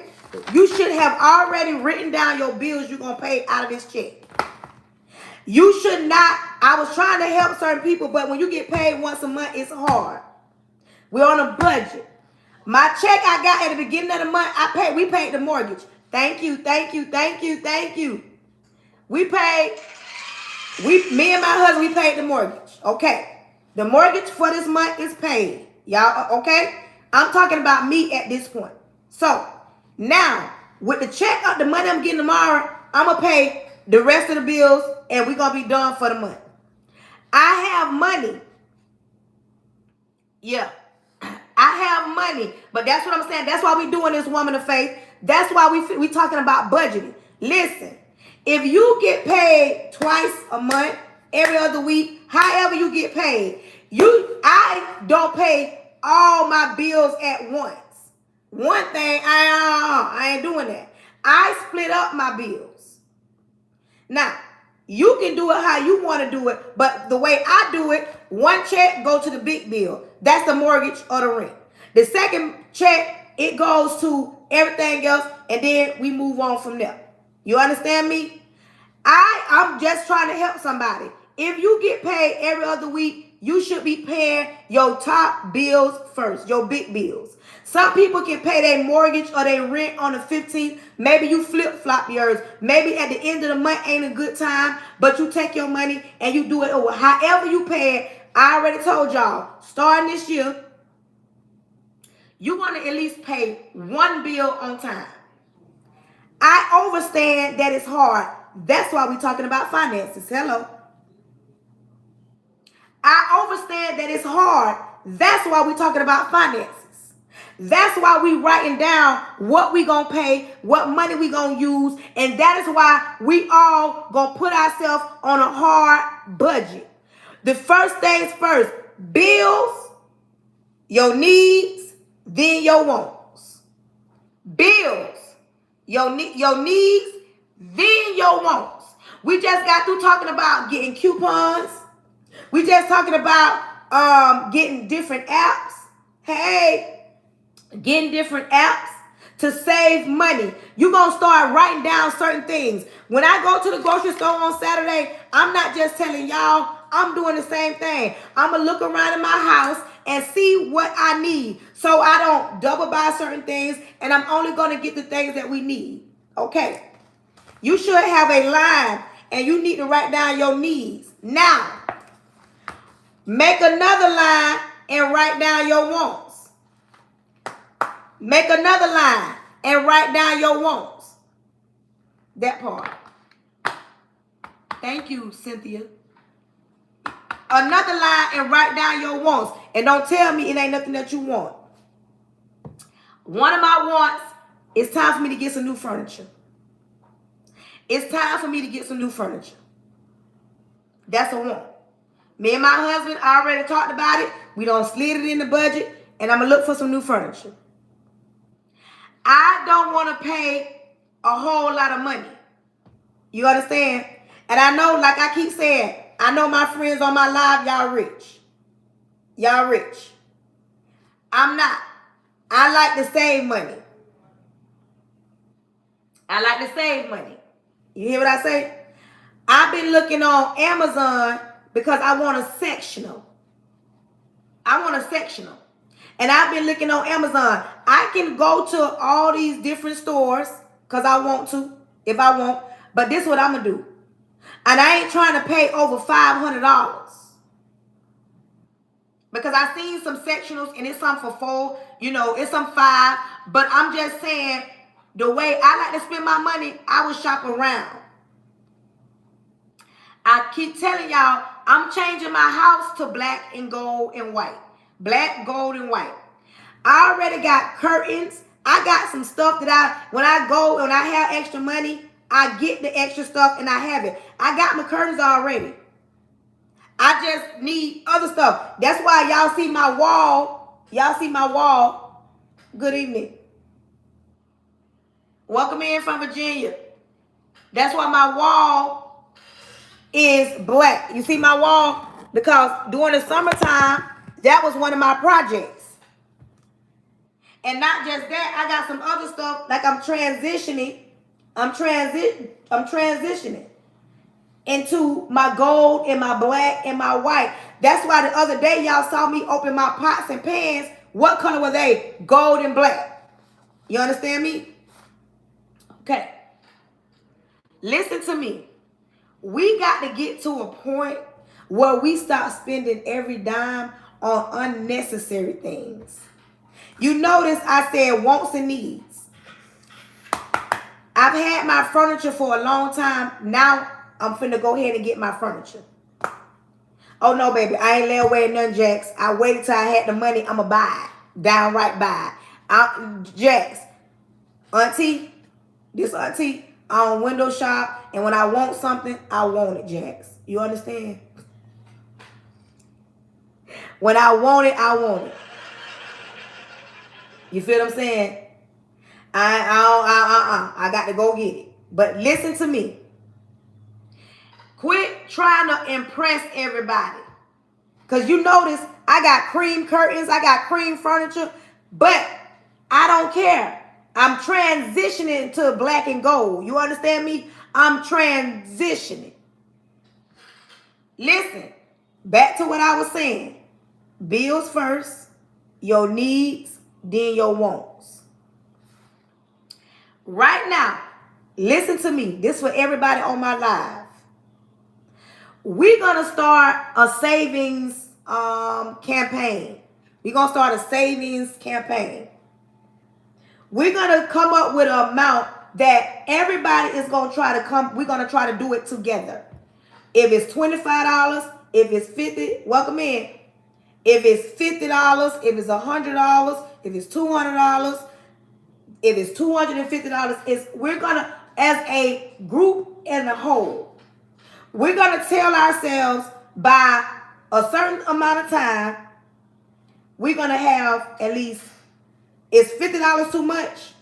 written down your bills you're gonna pay out of this check. You should not. I was trying to help certain people, but when you get paid once a month, it's hard. We're on a budget. My check I got at the beginning of the month, we paid the mortgage. Thank you. Me and my husband, we paid the mortgage. Okay. The mortgage for this month is paid. Y'all, okay? I'm talking about me at this point. So, now, with the check up, the money I'm getting tomorrow, I'm going to pay the rest of the bills, and we're going to be done for the month. I have money. Yeah. I have money. But that's what I'm saying. That's why we doing this woman of faith. That's why we talking about budgeting. Listen, if you get paid twice a month, every other week, however you get paid, I don't pay all my bills at once. One thing, I ain't doing that. I split up my bills. Now, you can do it how you want to do it, but the way I do it, one check go to the big bill. That's the mortgage or the rent. The second check, it goes to everything else, and then we move on from there. You understand me? I'm just trying to help somebody. If you get paid every other week, you should be paying your top bills first, your big bills. Some people can pay their mortgage or their rent on the 15th. Maybe you flip-flop yours. Maybe at the end of the month ain't a good time, but you take your money and you do it over. However you pay it, I already told y'all, starting this year, you want to at least pay one bill on time. I understand that it's hard. That's why we're talking about finances. Hello. I understand that it's hard. That's why we're talking about finances. That's why we writing down what we gonna pay, what money we gonna use, and that is why we all gonna put ourselves on a hard budget. The first things first, bills, your needs, then your wants. Bills, your needs, then your wants. We just got through talking about getting coupons. We just talking about getting different apps. Hey, getting different apps to save money. You're going to start writing down certain things. When I go to the grocery store on Saturday, I'm not just telling y'all, I'm doing the same thing. I'm going to look around in my house and see what I need so I don't double buy certain things, and I'm only going to get the things that we need. Okay. You should have a line, and you need to write down your needs. Now, make another line and write down your wants. Make another line and write down your wants. That part. Thank you, Cynthia. Another line and write down your wants. And don't tell me it ain't nothing that you want. One of my wants is time for me to get some new furniture. It's time for me to get some new furniture. That's a want. Me and my husband already talked about it. We don't slid it in the budget, and I'm going to look for some new furniture. I don't want to pay a whole lot of money. You understand? And I know, like I keep saying, I know my friends on my live, y'all rich. Y'all rich. I'm not. I like to save money. I like to save money. You hear what I say? I've been looking on Amazon because I want a sectional. I want a sectional. And I've been looking on Amazon. I can go to all these different stores because I want to, if I want. But this is what I'm going to do. And I ain't trying to pay over $500. Because I seen some sectionals and it's some for $4, it's some $5. But I'm just saying, the way I like to spend my money, I would shop around. I keep telling y'all, I'm changing my house to black and gold and white. Black, gold, and white. I already got curtains. I got some stuff that when I have extra money, I get the extra stuff and I have it. I got my curtains already. I just need other stuff. That's why y'all see my wall. Y'all see my wall. Good evening. Welcome in from Virginia. That's why my wall is black. You see my wall? Because during the summertime, that was one of my projects. And not just that, I got some other stuff like I'm transitioning. I'm transitioning into my gold and my black and my white. That's why the other day y'all saw me open my pots and pans. What color were they? Gold and black. You understand me? Okay. Listen to me. We got to get to a point where we stop spending every dime on unnecessary things. You notice I said wants and needs. I've had my furniture for a long time. Now I'm finna go ahead and get my furniture. Oh no, baby, I ain't lay away none Jacks. I waited till I had the money. I'ma buy it. Downright buy it. Jacks, auntie, this auntie, I on window shop, and when I want something, I want it, Jacks. You understand? When I want it, I want it. You feel what I'm saying? I got to go get it. But listen to me. Quit trying to impress everybody. Because you notice I got cream curtains, I got cream furniture, but I don't care. I'm transitioning to black and gold. You understand me? I'm transitioning. Listen, back to what I was saying. Bills first, your needs, then your wants. Right now, listen to me. This for everybody on my live. We're going to start a savings campaign. We're going to start a savings campaign. We're going to come up with an amount that everybody is going to try to come. We're going to try to do it together. If it's $25, if it's $50, welcome in. If it's $50, if it's $100, if it's $200, if it's $250, we're going to, as a group and a whole, we're going to tell ourselves by a certain amount of time, we're going to have at least, is $50 too much?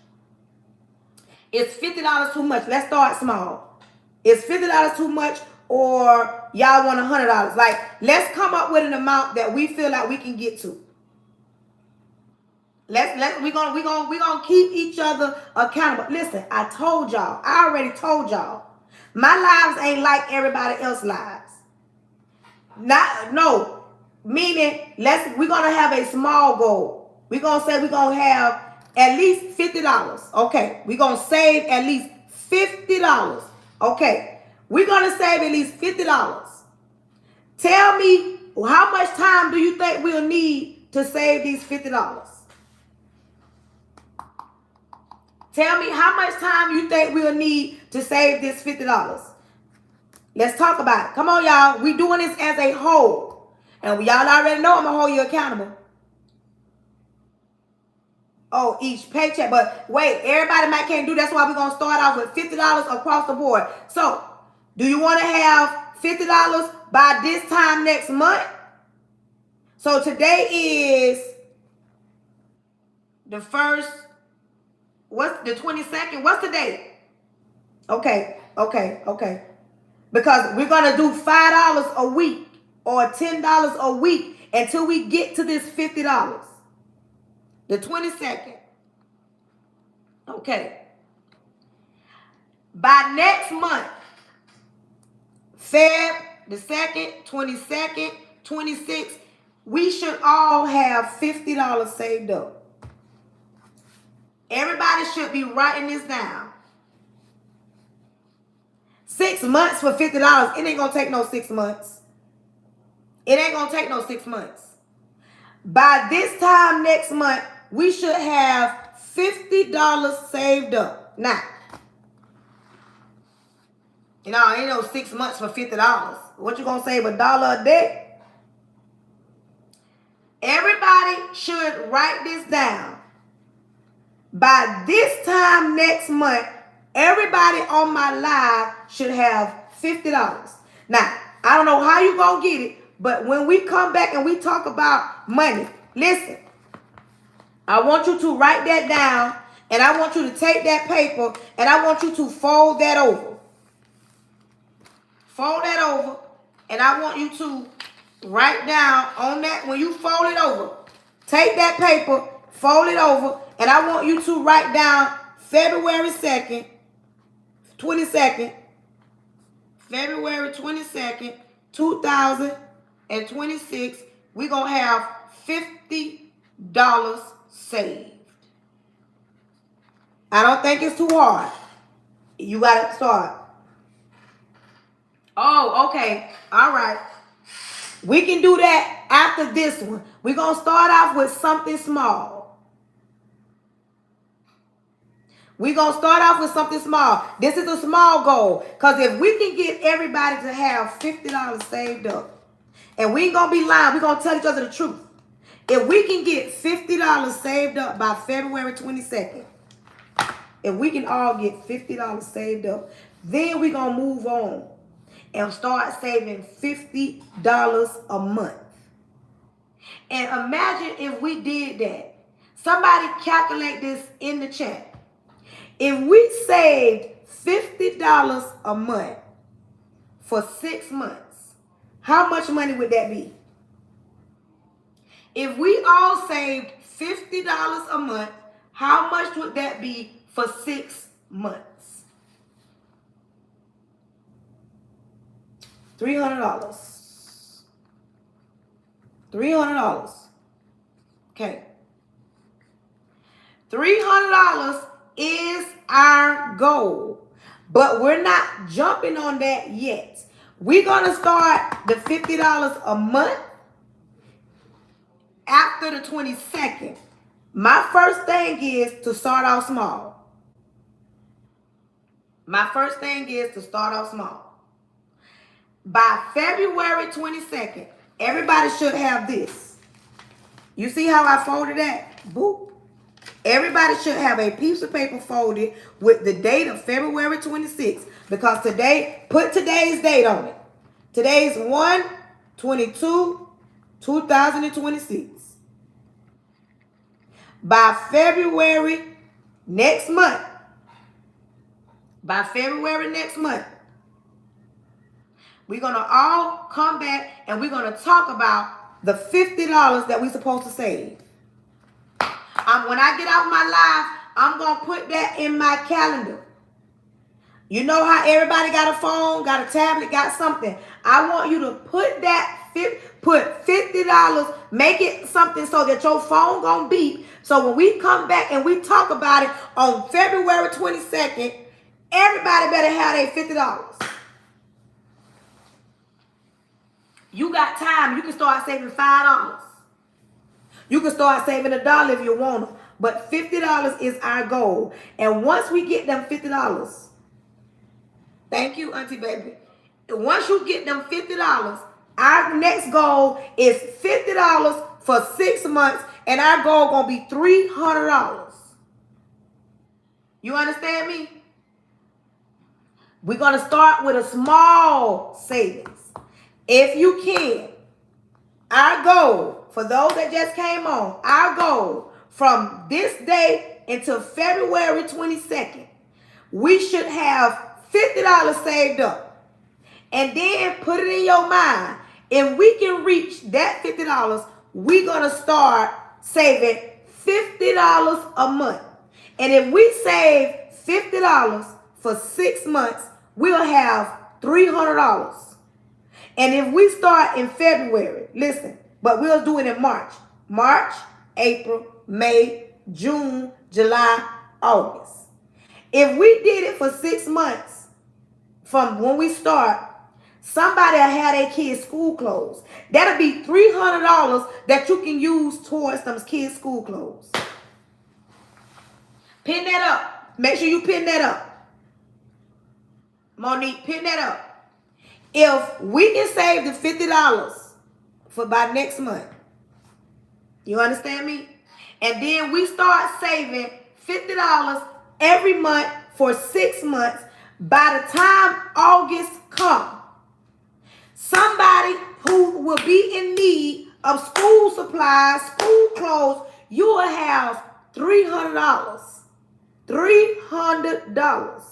Is $50 too much? Let's start small. Is $50 too much, or y'all want $100? Like, let's come up with an amount that we feel like we can get to. We're gonna keep each other accountable. Listen, I told y'all. I already told y'all. My lives ain't like everybody else's lives. Meaning we're gonna have a small goal. We're gonna say we're gonna have at least $50. Okay, we're gonna save at least $50. Okay, we're gonna save at least $50. Tell me, how much time do you think we'll need to save these $50? Tell me how much time you think we'll need to save this $50. Let's talk about it. Come on, y'all. We doing this as a whole. And y'all already know I'm going to hold you accountable. Oh, each paycheck. But wait, everybody might can't do. That's why we're gonna start off with $50 across the board. So, do you want to have $50 by this time next month? So today is the first. What's the 22nd? What's the date? Okay. Because we're gonna do $5 a week or $10 a week until we get to this $50. The 22nd. Okay. By next month, Feb the 2nd, 22nd, 26th, we should all have $50 saved up. Everybody should be writing this down. 6 months for $50. It ain't gonna take no 6 months. It ain't gonna take no 6 months. By this time next month, we should have $50 saved up. Now, ain't no 6 months for $50. What you gonna save $1 a day? Everybody should write this down. By this time next month, everybody on my live should have $50. Now, I don't know how you gonna get it, but when we come back and we talk about money, listen, I want you to write that down, and I want you to take that paper, and I want you to fold that over. Fold that over, and I want you to write down on that. When you fold it over, take that paper, fold it over, and I want you to write down February 22nd, February 22nd, 2026, we're going to have $50 saved. I don't think it's too hard. You got to start. Oh, okay. All right. We can do that after this one. We're going to start off with something small. We're going to start off with something small. This is a small goal. Because if we can get everybody to have $50 saved up, and we ain't going to be lying, we're going to tell each other the truth. If we can get $50 saved up by February 22nd, if we can all get $50 saved up, then we're going to move on and start saving $50 a month. And imagine if we did that. Somebody calculate this in the chat. If we saved $50 a month for 6 months, how much money would that be? If we all saved $50 a month, how much would that be for 6 months? $300. $300. Okay. $300 is our goal, but we're not jumping on that yet. We're going to start the $50 a month after the 22nd. My first thing is to start out small. By February 22nd, everybody should have this. You see how I folded that? Boop. Everybody should have a piece of paper folded with the date of February 26th. Because today, put today's date on it. Today's 1/22/2026. By February next month, we're going to all come back and we're going to talk about the $50 that we're supposed to save. When I get off my live, I'm going to put that in my calendar. You know how everybody got a phone, got a tablet, got something. I want you to put put $50, make it something so that your phone going to beep. So when we come back and we talk about it on February 22nd, everybody better have their $50. You got time. You can start saving $5. You can start saving $1 if you want to. But $50 is our goal. And once we get them $50, thank you, Auntie Baby. Once you get them $50, our next goal is $50 for 6 months, and our goal gonna be $300. You understand me? We're gonna start with a small savings. If you can, our goal, for those that just came on, our goal from this day until February 22nd, we should have $50 saved up. And then put it in your mind, if we can reach that $50, we're going to start saving $50 a month. And if we save $50 for 6 months, we'll have $300. And if we start in February, listen, but we'll do it in March. March, April, May, June, July, August. If we did it for 6 months from when we start, somebody will have their kids' school clothes. That'll be $300 that you can use towards them kids' school clothes. Pin that up. Make sure you pin that up. Monique, pin that up. If we can save the $50 for by next month, you understand me? And then we start saving $50 every month for 6 months. By the time August comes, somebody who will be in need of school supplies, school clothes, you will have $300. $300.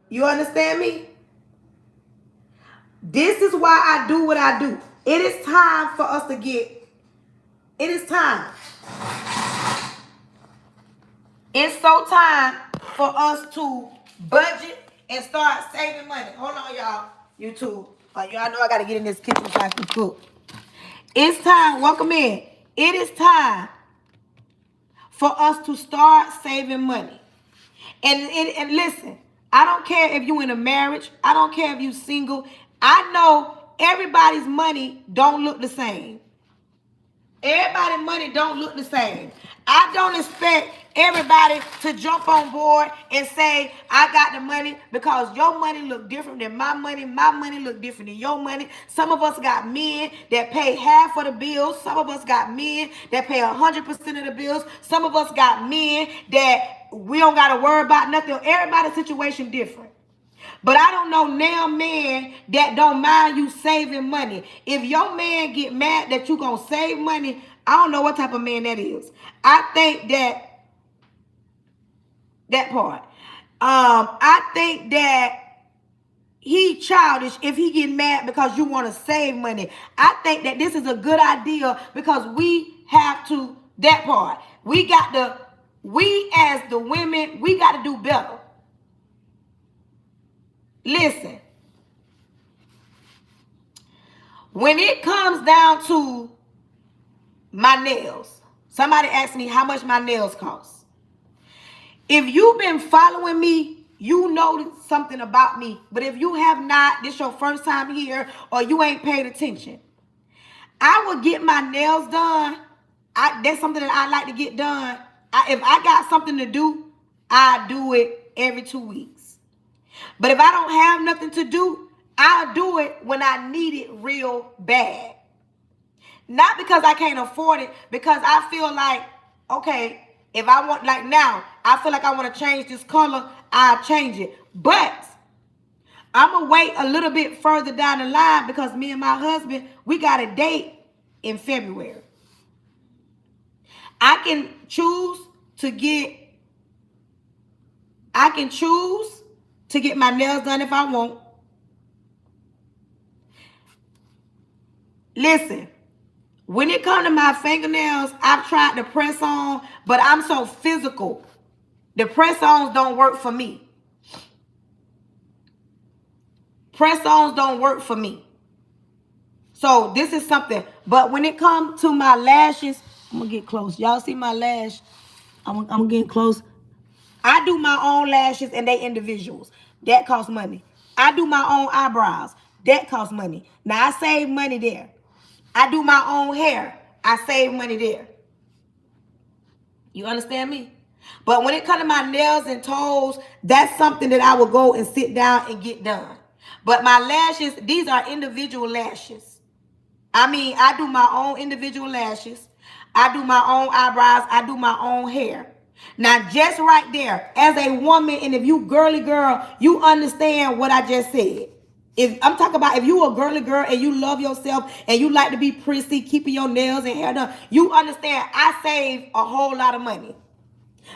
You understand me? This is why I do what I do. It is time for us to get, it is time. It's so time for us to budget and start saving money. Hold on, y'all. YouTube. Y'all know I got to get in this kitchen so I can cook. It's time. Welcome in. It is time for us to start saving money. And listen, I don't care if you're in a marriage. I don't care if you're single. I know everybody's money don't look the same. Everybody's money don't look the same. I don't expect everybody to jump on board and say, I got the money, because your money look different than my money. My money look different than your money. Some of us got men that pay half of the bills. Some of us got men that pay 100% of the bills. Some of us got men that we don't got to worry about nothing. Everybody's situation different. But I don't know now man that don't mind you saving money. If your man get mad that you going to save money, I don't know what type of man that is. I think that part. I think that he childish if he get mad because you want to save money. I think that this is a good idea because we have to, that part. We as the women, we got to do better. Listen, when it comes down to my nails, somebody asked me how much my nails cost. If you've been following me, you know something about me. But if you have not, this your first time here, or you ain't paid attention, I will get my nails done. That's something that I like to get done. If I got something to do, I do it every 2 weeks. But if I don't have nothing to do, I'll do it when I need it real bad. Not because I can't afford it, because I feel like, okay, if I want, like now, I feel like I want to change this color, I'll change it. But I'm going to wait a little bit further down the line because me and my husband, we got a date in February. I can choose to get my nails done if I want. Listen, when it comes to my fingernails, I've tried to press on, but I'm so physical. The press-ons don't work for me. Press-ons don't work for me. So this is something. But when it comes to my lashes, I'm going to get close. Y'all see my lash? I'm getting close. I do my own lashes and they individuals. That costs money. I do my own eyebrows. That costs money. Now I save money there. I do my own hair. I save money there. You understand me? But when it comes to my nails and toes, that's something that I will go and sit down and get done. But my lashes, these are individual lashes. I mean, I do my own individual lashes. I do my own eyebrows. I do my own hair. Now, just right there, as a woman, and if you girly girl, you understand what I just said. If I'm talking about if you a girly girl and you love yourself and you like to be prissy, keeping your nails and hair done, you understand I save a whole lot of money.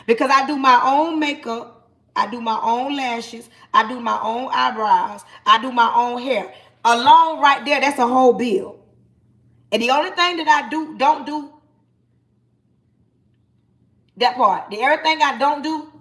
Because I do my own makeup, I do my own lashes, I do my own eyebrows, I do my own hair. Alone right there, that's a whole bill. And the only thing that I don't do, that part. The everything I don't do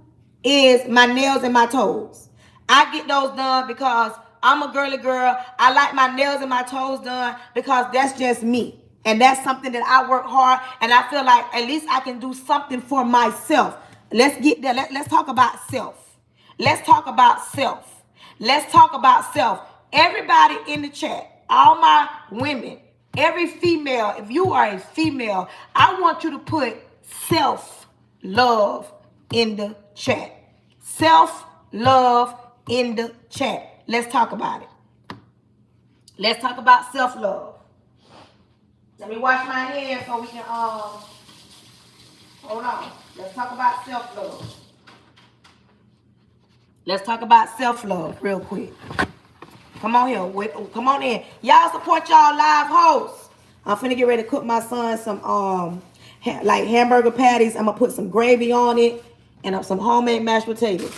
is my nails and my toes. I get those done because I'm a girly girl. I like my nails and my toes done because that's just me. And that's something that I work hard, and I feel like at least I can do something for myself. Let's get there. Let's talk about self. Let's talk about self. Let's talk about self. Everybody in the chat, all my women, every female, if you are a female, I want you to put self-love in the chat. Self-love in the chat. Let's talk about it. Let's talk about self-love. Let me wash my hands so we can, hold on. Let's talk about self-love. Let's talk about self-love real quick. Come on here. Come on in. Y'all support y'all live hosts. I'm finna get ready to cook my son some, like hamburger patties. I'm gonna put some gravy on it and some homemade mashed potatoes.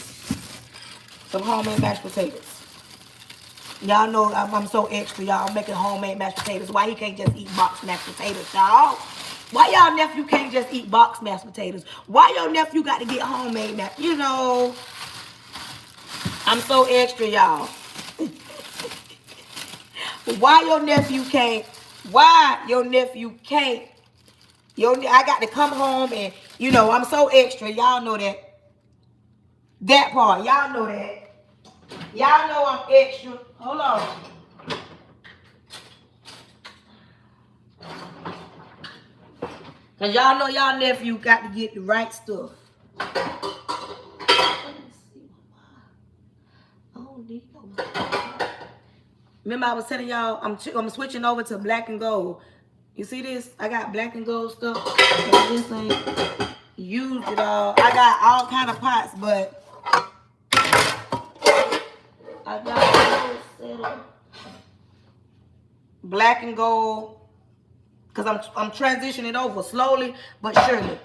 Some homemade mashed potatoes. Y'all know I'm so extra, y'all. making homemade mashed potatoes. Why he can't just eat boxed mashed potatoes, y'all? Why y'all nephew can't just eat boxed mashed potatoes? Why your nephew got to get homemade mashed? You know, I'm so extra, y'all. Why your nephew can't? Why your nephew can't? I got to come home and, you know, I'm so extra. Y'all know that. That part. Y'all know that. Y'all know I'm extra. Hold on. Because y'all know y'all nephew got to get the right stuff. Remember I was telling y'all I'm switching over to black and gold. You see this? I got black and gold stuff. This ain't used it all. I got all kind of pots, but I got black and gold because I'm transitioning over slowly but surely.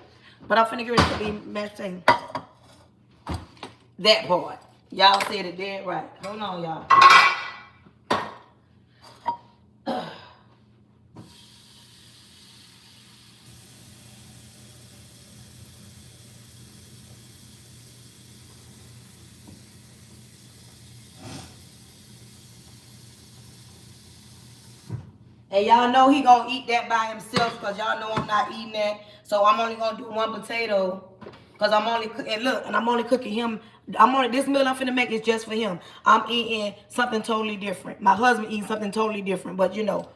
But I'm finna get ready to be mashed potatoes. That part. Y'all said it dead right. Hold on, y'all. And y'all know he gonna eat that by himself because y'all know I'm not eating that. So I'm only gonna do one potato because I'm only cooking him. This meal I'm finna make is just for him. I'm eating something totally different. My husband eating something totally different. But you know,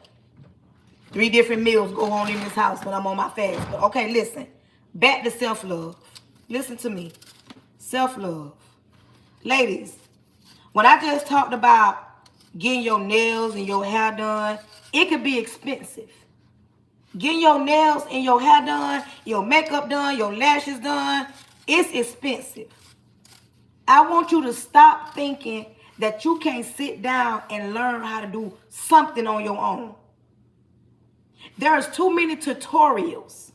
3 different meals go on in this house when I'm on my fast. But okay, listen. Back to self-love. Listen to me. Self-love. Ladies, when I just talked about getting your nails and your hair done, it could be expensive. Getting your nails and your hair done, your makeup done, your lashes done, it's expensive. I want you to stop thinking that you can't sit down and learn how to do something on your own. There's too many tutorials.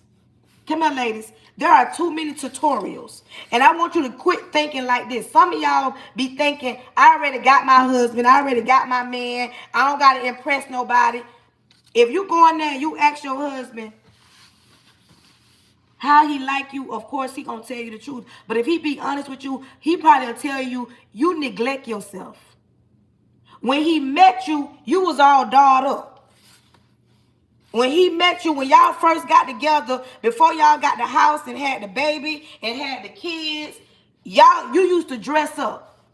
Come on, ladies. There are too many tutorials. And I want you to quit thinking like this. Some of y'all be thinking, I already got my husband. I already got my man. I don't got to impress nobody. If you go in there and you ask your husband how he like you, of course he going to tell you the truth. But if he be honest with you, he probably will tell you, you neglect yourself. When he met you, you was all dolled up. When he met you, when y'all first got together, before y'all got the house and had the baby and had the kids, you used to dress up.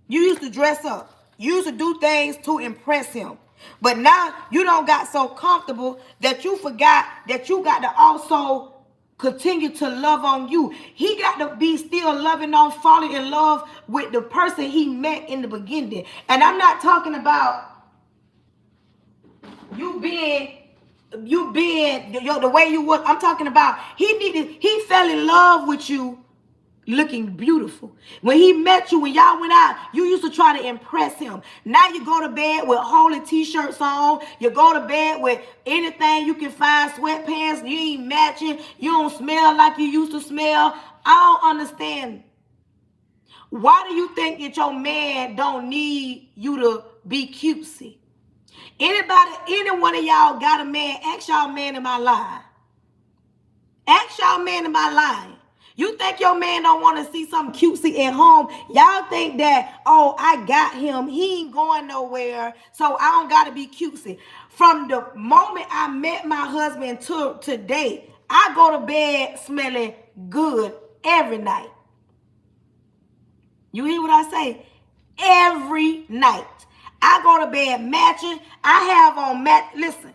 You used to dress up. You used to do things to impress him. But now you don't got so comfortable that you forgot that you got to also continue to love on you. He got to be still loving on, falling in love with the person he met in the beginning. And I'm not talking about you being the way you was. I'm talking about he fell in love with you looking beautiful. When he met you, when y'all went out, you used to try to impress him. Now you go to bed with holy t-shirts on. You go to bed with anything you can find, sweatpants. You ain't matching. You don't smell like you used to smell. I don't understand. Why do you think that your man don't need you to be cutesy? Any one of y'all got a man? Ask y'all man in my line. Ask y'all man in my line. You think your man don't want to see something cutesy at home? Y'all think that, oh, I got him. He ain't going nowhere, so I don't got to be cutesy. From the moment I met my husband to today, I go to bed smelling good every night. You hear what I say? Every night. I go to bed matching. I have on listen.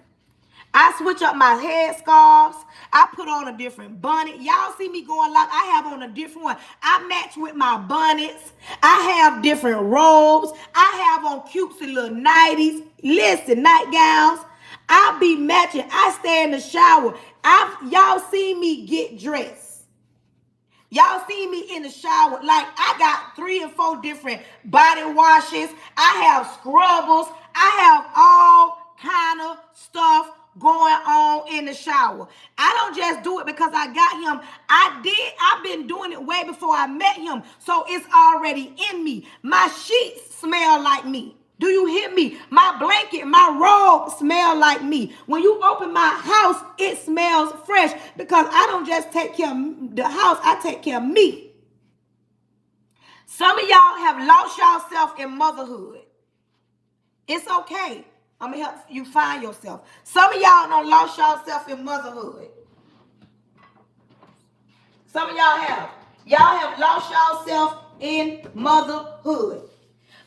I switch up my headscarves. I put on a different bonnet. Y'all see me going like I have on a different one. I match with my bonnets. I have different robes. I have on cutesy little nighties. Listen, nightgowns. I be matching. I stay in the shower. Y'all see me get dressed. Y'all see me in the shower. Like I got 3 or 4 different body washes. I have scrubbers. I have all kind of stuff going on in the shower. I don't just do it because I got him. I've been doing it way before I met him. So it's already in me. My sheets smell like me. Do you hear me? My blanket, my robe smell like me. When you open my house, it smells fresh because I don't just take care of the house, I take care of me. Some of y'all have lost yourself in motherhood. It's okay. I'm going to help you find yourself. Some of y'all done lost yourself in motherhood. Some of y'all have. Y'all have lost yourself in motherhood.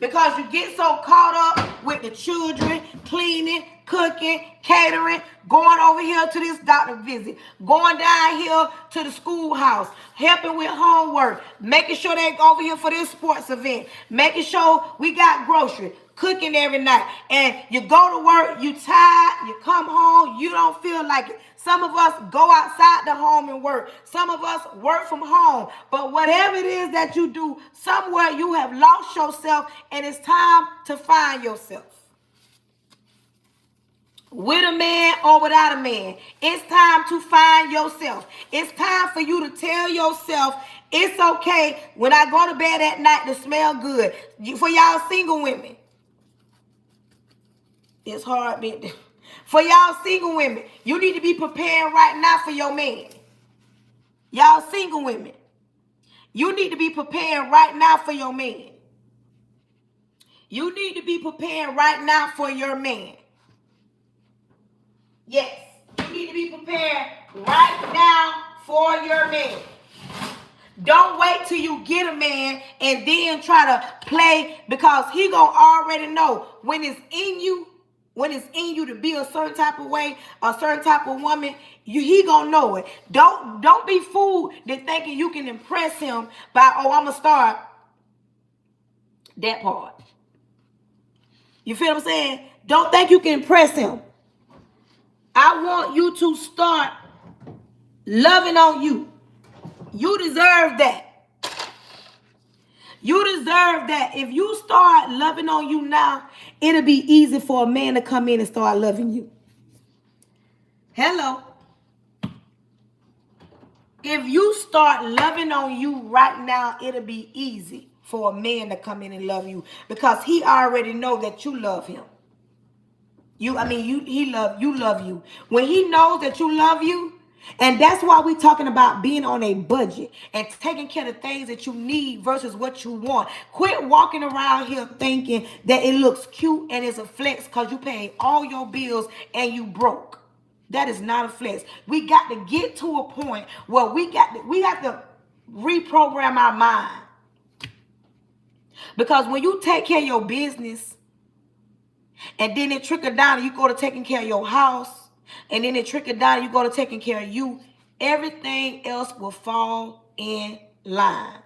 Because you get so caught up with the children, cleaning, cooking, catering, going over here to this doctor visit, going down here to the schoolhouse, helping with homework, making sure they go over here for this sports event, making sure we got groceries, cooking every night. And you go to work, you tired, you come home, you don't feel like it. Some of us go outside the home and work. Some of us work from home. But whatever it is that you do, somewhere you have lost yourself and it's time to find yourself. With a man or without a man, it's time to find yourself. It's time for you to tell yourself it's okay when I go to bed at night to smell good. For y'all single women, it's hard, man. For y'all single women, you need to be preparing right now for your man. Y'all single women, you need to be preparing right now for your man. You need to be preparing right now for your man. Yes, you need to be prepared right now for your man. Don't wait till you get a man and then try to play, because he gonna already know when it's in you. When it's in you to be a certain type of way, a certain type of woman, he gonna know it. Don't be fooled that thinking you can impress him by, oh, I'm gonna start that part. You feel what I'm saying? Don't think you can impress him. I want you to start loving on you. You deserve that. You deserve that. If you start loving on you now, it'll be easy for a man to come in and start loving you. Hello. If you start loving on you right now, it'll be easy for a man to come in and love you, because he already know that you love him. You love you. When he knows that you love you, and that's why we're talking about being on a budget and taking care of things that you need versus what you want. Quit walking around here thinking that it looks cute and it's a flex because you pay all your bills and you broke. That is not a flex. We got to get to a point where we have to reprogram our mind. Because when you take care of your business, and then it trickle down and you go to taking care of your house, and then it trickle down and you go to taking care of you, everything else will fall in line.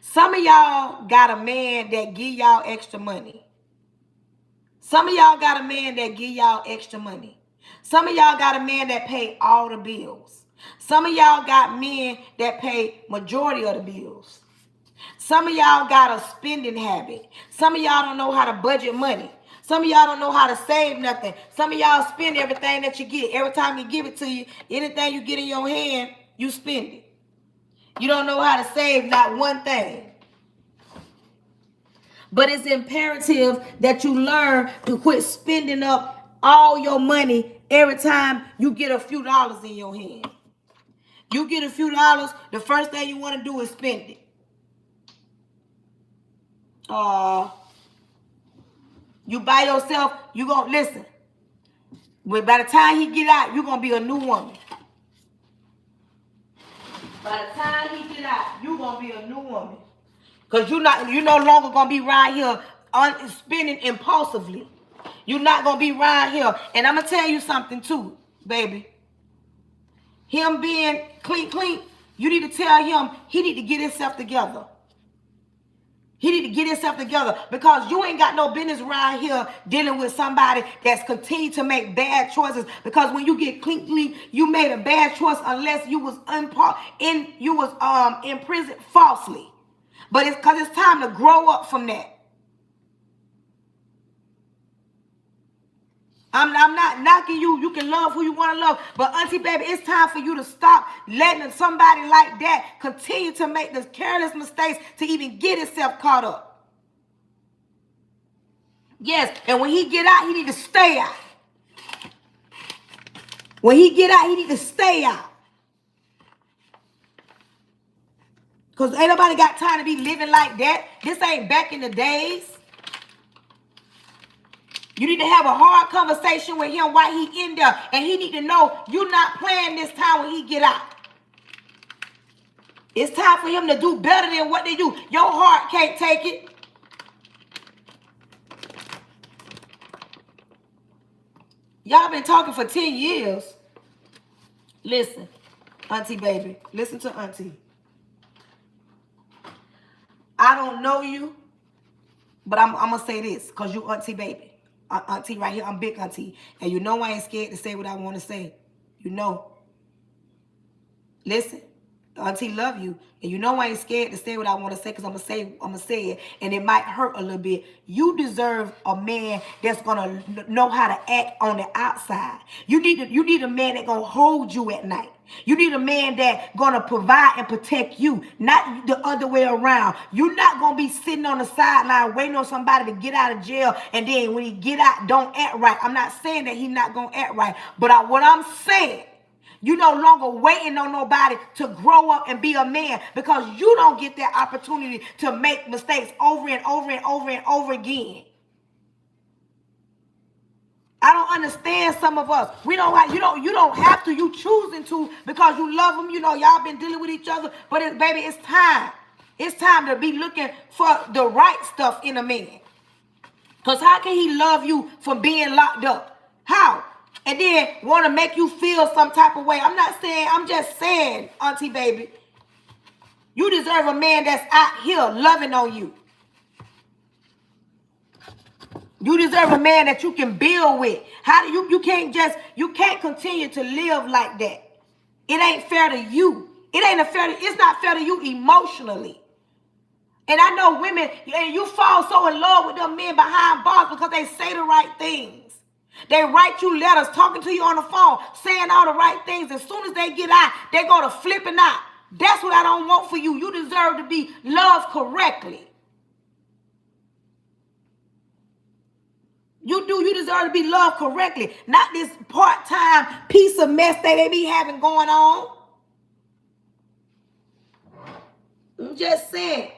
Some of y'all got a man that give y'all extra money. Some of y'all got a man that give y'all extra money. Some of y'all got a man that pay all the bills. Some of y'all got men that pay majority of the bills. Some of y'all got a spending habit. Some of y'all don't know how to budget money. Some of y'all don't know how to save nothing. Some of y'all spend everything that you get. Every time you give it to you, anything you get in your hand, you spend it. You don't know how to save not one thing. But it's imperative that you learn to quit spending up all your money every time you get a few dollars in your hand. You get a few dollars, the first thing you want to do is spend it. You buy yourself, you gonna listen. But by the time he get out, you're gonna be a new woman. By the time he get out, you're gonna be a new woman. Because you're no longer gonna be right here spending impulsively. You're not gonna be right here. And I'm gonna tell you something too, baby. Him being clean, you need to tell him he need to get himself together. He need to get himself together because you ain't got no business right here dealing with somebody that's continued to make bad choices. Because when you get clean, you made a bad choice unless you was in prison falsely. But it's because it's time to grow up from that. I'm not knocking you. You can love who you want to love. But auntie, baby, it's time for you to stop letting somebody like that continue to make the careless mistakes to even get himself caught up. Yes, and when he get out, he need to stay out. When he get out, he need to stay out. Because ain't nobody got time to be living like that. This ain't back in the days. You need to have a hard conversation with him while he in there. And he need to know you're not playing this time when he get out. It's time for him to do better than what they do. Your heart can't take it. Y'all been talking for 10 years. Listen, auntie baby. Listen to auntie. I don't know you, but I'm going to say this because you auntie baby. Auntie right here, I'm big auntie. And you know I ain't scared to say what I want to say. You know. Listen, auntie love you. And you know I ain't scared to say what I want to say because I'm going to say it. And it might hurt a little bit. You deserve a man that's going to know how to act on the outside. You need a man that's going to hold you at night. You need a man that's going to provide and protect you, not the other way around. You're not going to be sitting on the sideline waiting on somebody to get out of jail, and then when he get out, don't act right. I'm not saying that he's not going to act right, but what I'm saying, you no longer waiting on nobody to grow up and be a man because you don't get that opportunity to make mistakes over and over and over and over again. I don't understand some of us. You don't have to. You choosing to because you love them. You know, y'all been dealing with each other. But baby, it's time. It's time to be looking for the right stuff in a man. Because how can he love you for being locked up? How? And then want to make you feel some type of way. I'm just saying, auntie baby. You deserve a man that's out here loving on you. You deserve a man that you can build with. How do you can't continue to live like that. It ain't fair to you. It's not fair to you emotionally. And I know women, and you fall so in love with them men behind bars because they say the right things. They write you letters, talking to you on the phone, saying all the right things. As soon as they get out, they go to flipping out. That's what I don't want for you. You deserve to be loved correctly. You deserve to be loved correctly. Not this part-time piece of mess that they be having going on. I'm just saying.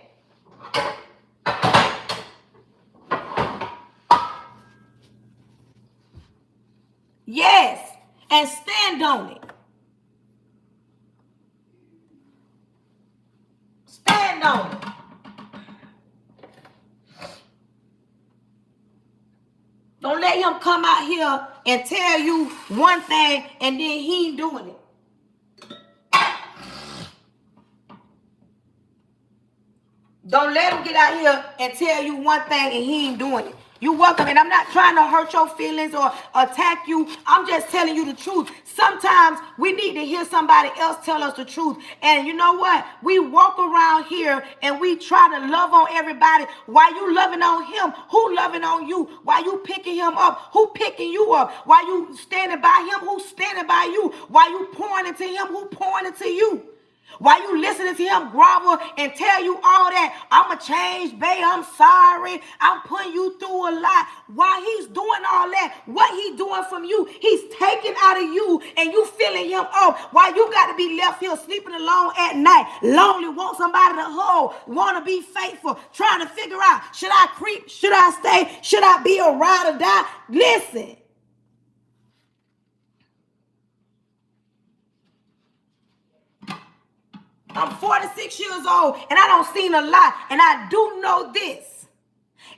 Yes. And stand on it. Stand on it. Don't let him come out here and tell you one thing and then he ain't doing it. Don't let him get out here and tell you one thing and he ain't doing it. You're welcome. And I'm not trying to hurt your feelings or attack you. I'm just telling you the truth. Sometimes we need to hear somebody else tell us the truth. And you know what? We walk around here and we try to love on everybody. Why you loving on him? Who loving on you? Why you picking him up? Who picking you up? Why you standing by him? Who standing by you? Why you pouring into him? Who pouring into you? Why you listening to him grovel and tell you all that? I'm a change, babe. I'm sorry. I'm putting you through a lot. Why he's doing all that? What he doing from you? He's taking out of you and you filling him up. Why you got to be left here sleeping alone at night? Lonely, want somebody to hold, want to be faithful, trying to figure out, should I creep? Should I stay? Should I be a ride or die? Listen. I'm 46 years old and I don't seen a lot. And I do know this.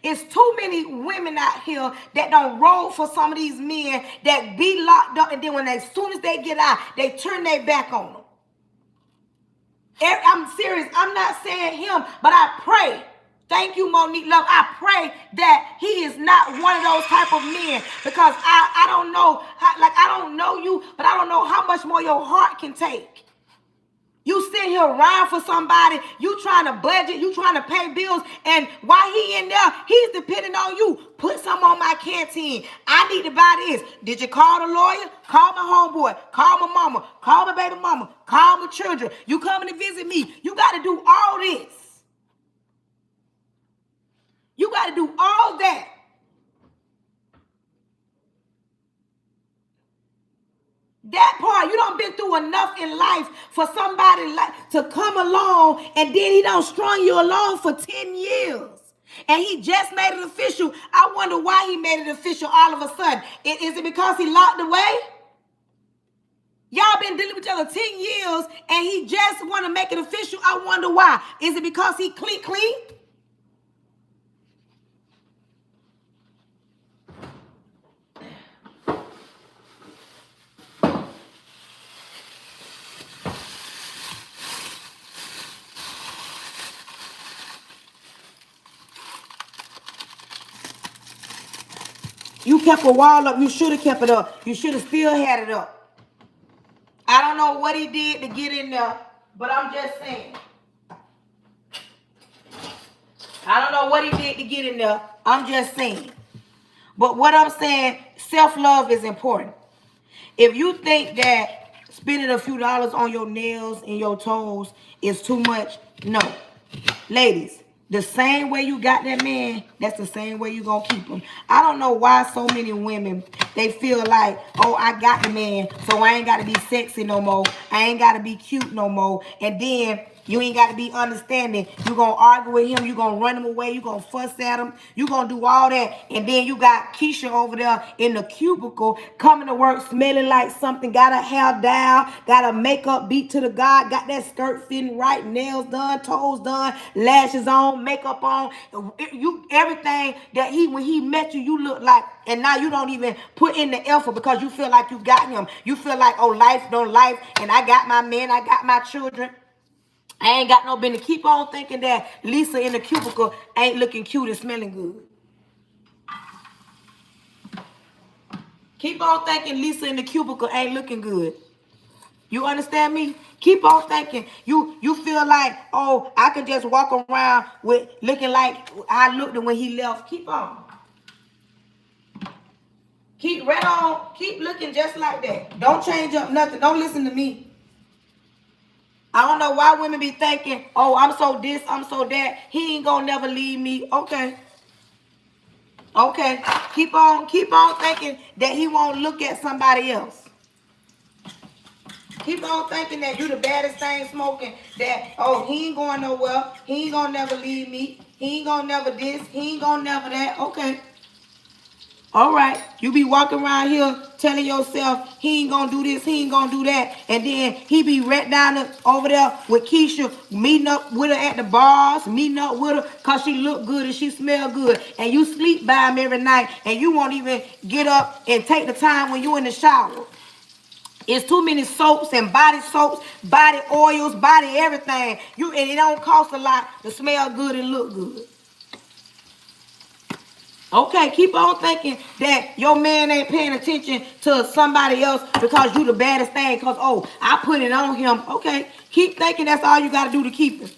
It's too many women out here that don't roll for some of these men that be locked up. And then as soon as they get out, they turn their back on them. I'm serious. I'm not saying him, but I pray. Thank you, Monique Love. I pray that he is not one of those type of men, because I don't know, I don't know you, but I don't know how much more your heart can take. You sitting here around for somebody, you trying to budget, you trying to pay bills, and while he in there, he's depending on you. Put some on my canteen. I need to buy this. Did you call the lawyer? Call my homeboy. Call my mama. Call my baby mama. Call my children. You coming to visit me. You got to do all this. You got to do all that. That part, you done been through enough in life for somebody like to come along, and then he done strung you along for 10 years. And he just made it official. I wonder why he made it official all of a sudden. Is it because he locked away? Y'all been dealing with each other 10 years and he just want to make it official. I wonder why. Is it because he clean? You kept a wall up. You should have kept it up. You should have still had it up. I don't know what he did to get in there, but I'm just saying. I don't know what he did to get in there. I'm just saying. But what I'm saying, self-love is important. If you think that spending a few dollars on your nails and your toes is too much, no. Ladies, the same way you got that man, that's the same way you gonna keep him. I don't know why so many women, they feel like, oh, I got the man, so I ain't gotta be sexy no more. I ain't gotta be cute no more. And then you ain't got to be understanding. You going to argue with him. You going to run him away. You going to fuss at him. You going to do all that. And then you got Keisha over there in the cubicle coming to work smelling like something. Got her hair down. Got her makeup beat to the god. Got that skirt fitting right. Nails done. Toes done. Lashes on. Makeup on. You everything that when he met you, you look like. And now you don't even put in the effort because you feel like you got him. You feel like, oh, life don't life. And I got my man. I got my children. I ain't got no business. Keep on thinking that Lisa in the cubicle ain't looking cute and smelling good. Keep on thinking Lisa in the cubicle ain't looking good. You understand me? Keep on thinking. You feel like, oh, I could just walk around with looking like I looked when he left. Keep on. Keep right on. Keep looking just like that. Don't change up nothing. Don't listen to me. I don't know why women be thinking, oh, I'm so this, I'm so that. He ain't gonna never leave me. Okay. Okay. Keep on thinking that he won't look at somebody else. Keep on thinking that you the baddest thing smoking. That, oh, he ain't going nowhere. He ain't gonna never leave me. He ain't gonna never this. He ain't gonna never that. Okay. All right, you be walking around here telling yourself he ain't gonna do this, he ain't gonna do that, and then he be right down over there with Keisha, meeting up with her at the bars, meeting up with her because she look good and she smell good, and you sleep by him every night, and you won't even get up and take the time when you in the shower. It's too many soaps, body oils, body everything. And it don't cost a lot to smell good and look good. Okay, keep on thinking that your man ain't paying attention to somebody else because you the baddest thing. Because, oh, I put it on him. Okay, keep thinking that's all you got to do to keep him.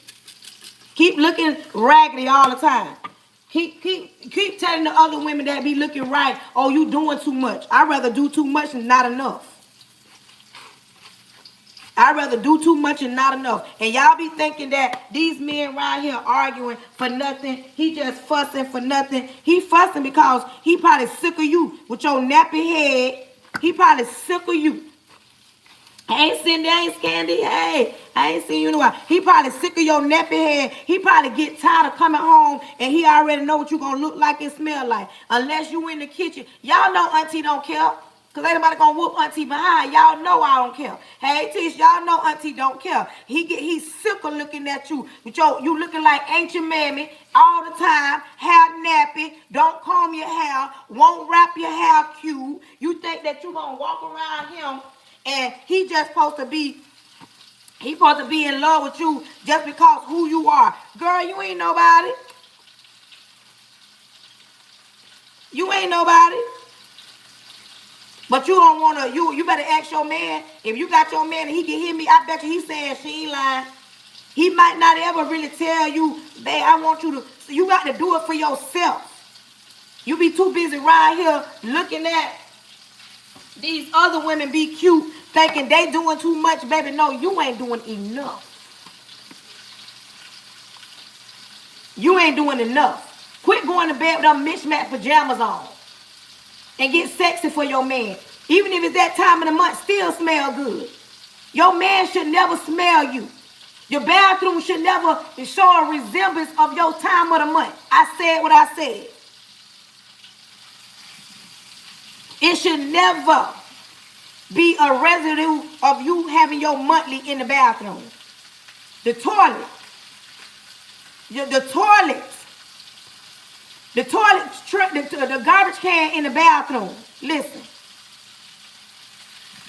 Keep looking raggedy all the time. Keep telling the other women that be looking right, oh, you doing too much. I'd rather do too much than not enough. I'd rather do too much and not enough. And y'all be thinking that these men right here arguing for nothing. He just fussing for nothing. He fussing because he probably sick of you with your nappy head. He probably sick of you. I ain't seen there, ain't Scandy. Hey, I ain't seen you in a while. He probably sick of your nappy head. He probably get tired of coming home and he already know what you gonna look like and smell like. Unless you in the kitchen. Y'all know Auntie don't care. Cause ain't nobody gonna whoop Auntie behind. Y'all know I don't care. Hey, Tish, y'all know Auntie don't care. He's sick of looking at you. With you looking like ancient mammy all the time. Hair nappy. Don't comb your hair. Won't wrap your hair cute. You think that you gonna walk around him and he just supposed to be in love with you just because who you are. Girl, you ain't nobody. You ain't nobody. But you don't want to, you better ask your man. If you got your man and he can hear me, I bet you he's saying she ain't lying. He might not ever really tell you, babe, I want you to, so you got to do it for yourself. You be too busy right here looking at these other women be cute, thinking they doing too much, baby. No, you ain't doing enough. You ain't doing enough. Quit going to bed with them mismatched pajamas on. And get sexy for your man. Even if it's that time of the month, still smell good. Your man should never smell you. Your bathroom should never show a resemblance of your time of the month. I said what I said. It should never be a residue of you having your monthly in the bathroom. The toilet. The garbage can in the bathroom. Listen.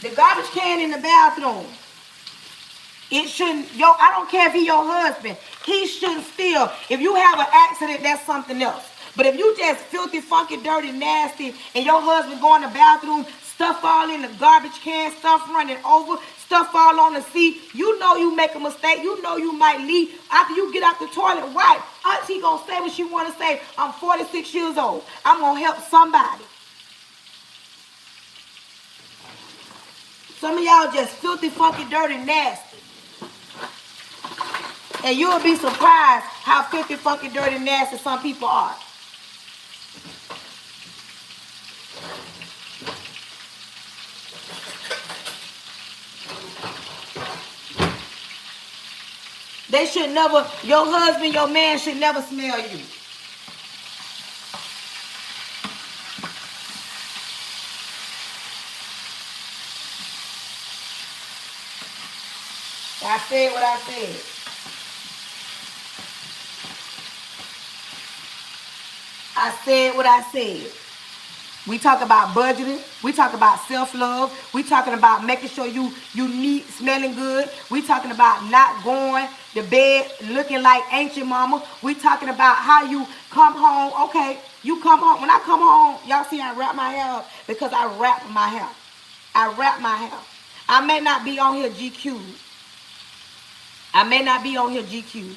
The garbage can in the bathroom. It shouldn't, I don't care if he's your husband. He shouldn't still. If you have an accident, that's something else. But if you just filthy, funky, dirty, nasty, and your husband go in the bathroom, stuff all in the garbage can, stuff running over, stuff all on the seat, you know you make a mistake. You know you might leave. After you get out the toilet, wipe. Auntie gonna say what she want to say. I'm 46 years old. I'm gonna help somebody. Some of y'all just filthy, funky, dirty, nasty. And you'll be surprised how filthy, funky, dirty, nasty some people are. They should never, your husband, your man should never smell you. I said what I said. I said what I said. We talk about budgeting. We talk about self-love. We talking about making sure you neat, smelling good. We talking about not going to bed looking like ancient mama. We talking about how you come home. Okay, you come home. When I come home, y'all see I wrap my hair up because I wrap my hair. I wrap my hair. I may not be on here GQ. I may not be on here GQ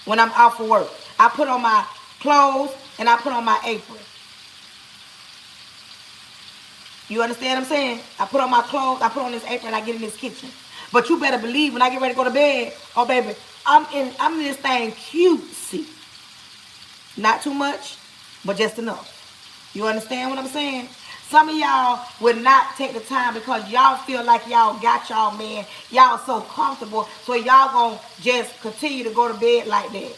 when I'm out for work. I put on my clothes and I put on my apron. You understand what I'm saying? I put on my clothes, I put on this apron, and I get in this kitchen. But you better believe when I get ready to go to bed, oh baby, I'm in this thing cutesy. Not too much, but just enough. You understand what I'm saying? Some of y'all would not take the time because y'all feel like y'all got y'all man. Y'all so comfortable, so y'all gonna just continue to go to bed like that.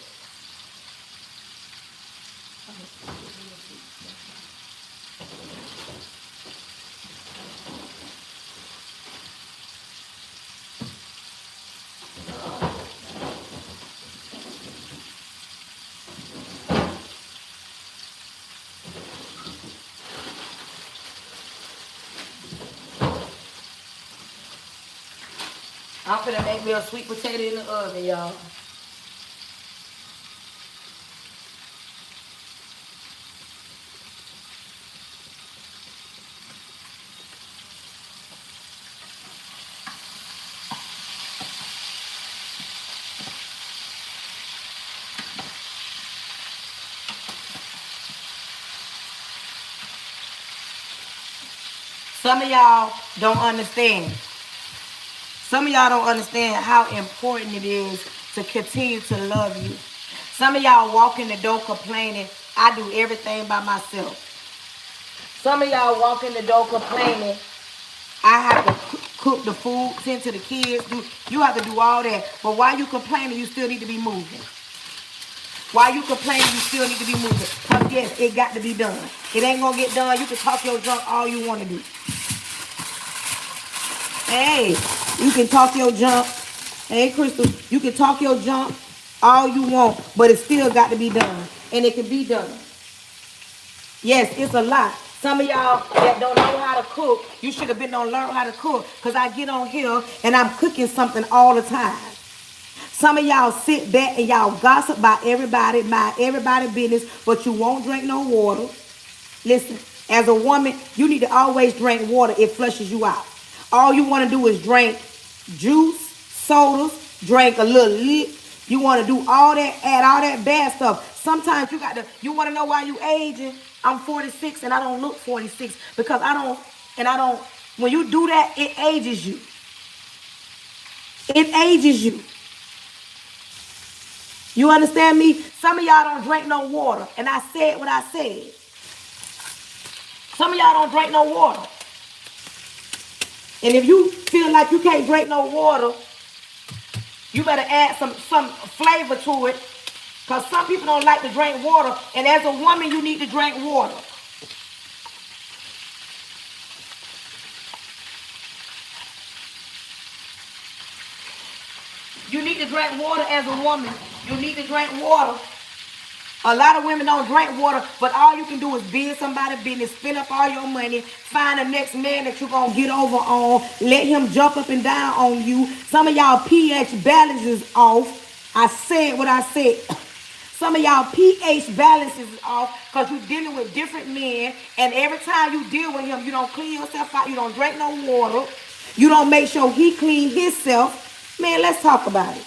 I'm finna make me a sweet potato in the oven, y'all. Some of y'all don't understand. Some of y'all don't understand how important it is to continue to love you. Some of y'all walk in the door complaining, I do everything by myself. Some of y'all walk in the door complaining, I have to cook the food, tend to the kids. You have to do all that. But while you complaining, you still need to be moving. While you complaining, you still need to be moving. Because yes, it got to be done. It ain't going to get done. You can talk your junk all you want to do. Hey, you can talk your junk. Hey, Crystal, you can talk your junk all you want, but it still got to be done. And it can be done. Yes, it's a lot. Some of y'all that don't know how to cook, you should have been on learn how to cook. Because I get on here and I'm cooking something all the time. Some of y'all sit back and y'all gossip about everybody, mind everybody business, but you won't drink no water. Listen, as a woman, you need to always drink water. It flushes you out. All you want to do is drink juice, sodas, drink a little lip. You want to do all that, add all that bad stuff. Sometimes you want to know why you aging? I'm 46 and I don't look 46 because when you do that, it ages you. It ages you. You understand me? Some of y'all don't drink no water. And I said what I said. Some of y'all don't drink no water. And if you feel like you can't drink no water, you better add some flavor to it. Because some people don't like to drink water. And as a woman, you need to drink water. You need to drink water as a woman. You need to drink water. A lot of women don't drink water, but all you can do is be in somebody's business, spend up all your money, find the next man that you're going to get over on, let him jump up and down on you. Some of y'all pH balance is off. I said what I said. Some of y'all pH balance is off because you're dealing with different men, and every time you deal with him, you don't clean yourself out, you don't drink no water, you don't make sure he clean himself. Man, let's talk about it.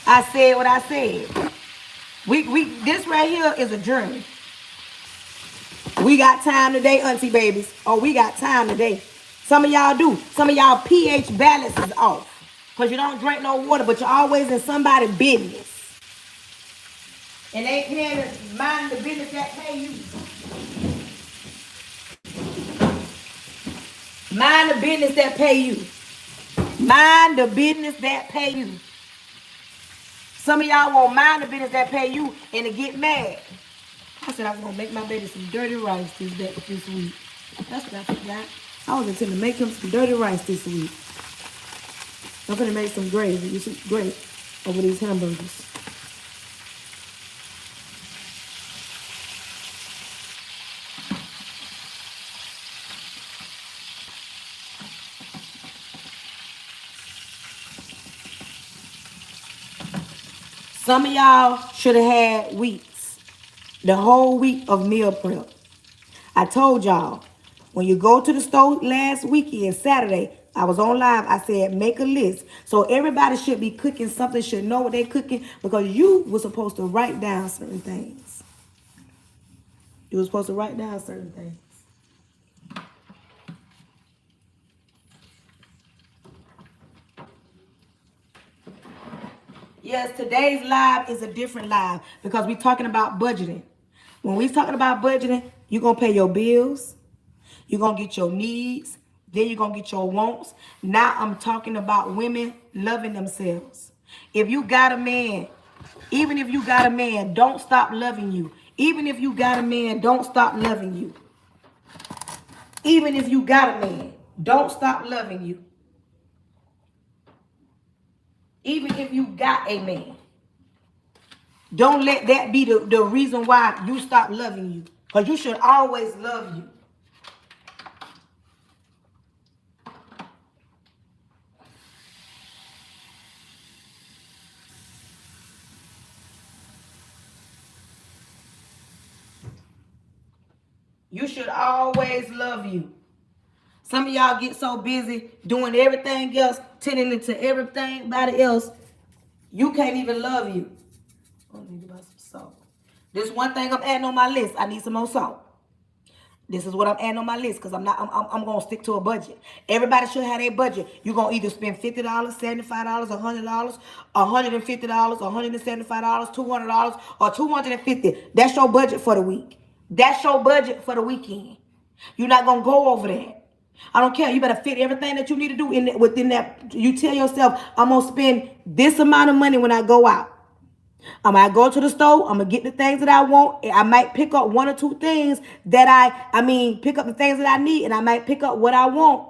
I said what I said. This right here is a journey. We got time today, auntie babies. Oh, we got time today. Some of y'all do. Some of y'all pH balance is off. Because you don't drink no water, but you're always in somebody's business. And they can't mind the business that pay you. Mind the business that pay you. Mind the business that pay you. Some of y'all won't mind the business that pay you and to get mad. I said I was going to make my baby some dirty rice this week. That's what I forgot. I was intending to make him some dirty rice this week. I'm going to make some gravy. You see, great over these hamburgers. Some of y'all should have had weeks. The whole week of meal prep. I told y'all, when you go to the store last weekend, Saturday, I was on live, I said, make a list. So everybody should be cooking something, should know what they're cooking, because you were supposed to write down certain things. You were supposed to write down certain things. Yes, today's live is a different live because we're talking about budgeting. When we're talking about budgeting, you're going to pay your bills. You're going to get your needs. Then you're going to get your wants. Now I'm talking about women loving themselves. If you got a man, even if you got a man, don't stop loving you. Even if you got a man, don't stop loving you. Even if you got a man, don't stop loving you. Even if you got a man. Don't let that be the reason why you stop loving you. Because you should always love you. You should always love you. Some of y'all get so busy doing everything else, tending into everybody else, you can't even love you. I need to buy some salt. This one thing I'm adding on my list. I need some more salt. This is what I'm adding on my list because I'm gonna stick to a budget. Everybody should have a budget. You're gonna either spend $50, $75, $100, $150, $175, $200, or $250. That's your budget for the week. That's your budget for the weekend. You're not gonna go over that. I don't care. You better fit everything that you need to do within that. You tell yourself, I'm gonna spend this amount of money when I go out. I might go to the store. I'm gonna get the things that I want. I might pick up one or two things that pick up the things that I need, and I might pick up what I want.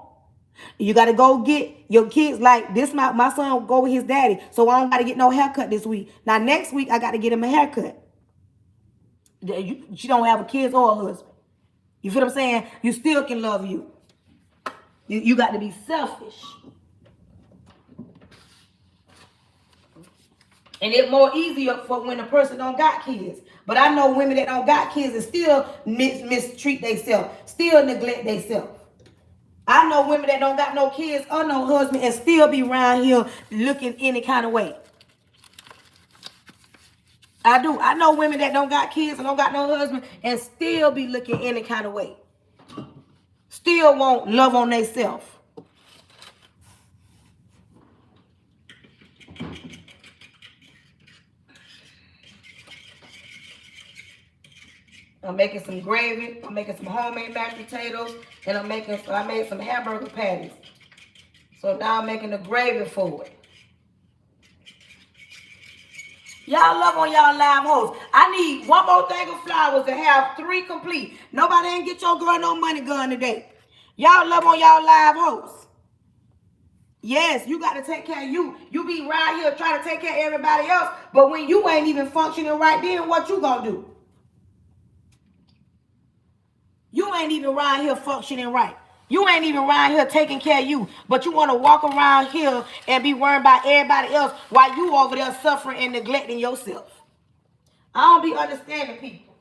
You gotta go get your kids like this. My son will go with his daddy, so I don't gotta get no haircut this week. Now next week I gotta get him a haircut. She don't have a kids or a husband. You feel what I'm saying? You still can love you. You got to be selfish. And it's more easier for when a person don't got kids. But I know women that don't got kids and still mistreat themselves, still neglect themselves. I know women that don't got no kids or no husband and still be around here looking any kind of way. I do. I know women that don't got kids and don't got no husband and still be looking any kind of way. Still won't love on themselves. I'm making some gravy. I'm making some homemade mashed potatoes. And I made some hamburger patties. So now I'm making the gravy for it. Y'all love on y'all live hosts. I need one more thing of flowers to have 3 complete. Nobody ain't get your girl no money gun today. Y'all love on y'all live hosts. Yes, you got to take care of you. You be right here trying to take care of everybody else. But when you ain't even functioning right, then what you gonna do? You ain't even around here functioning right. You ain't even around here taking care of you. But you want to walk around here and be worried about everybody else while you over there suffering and neglecting yourself. I don't be understanding people.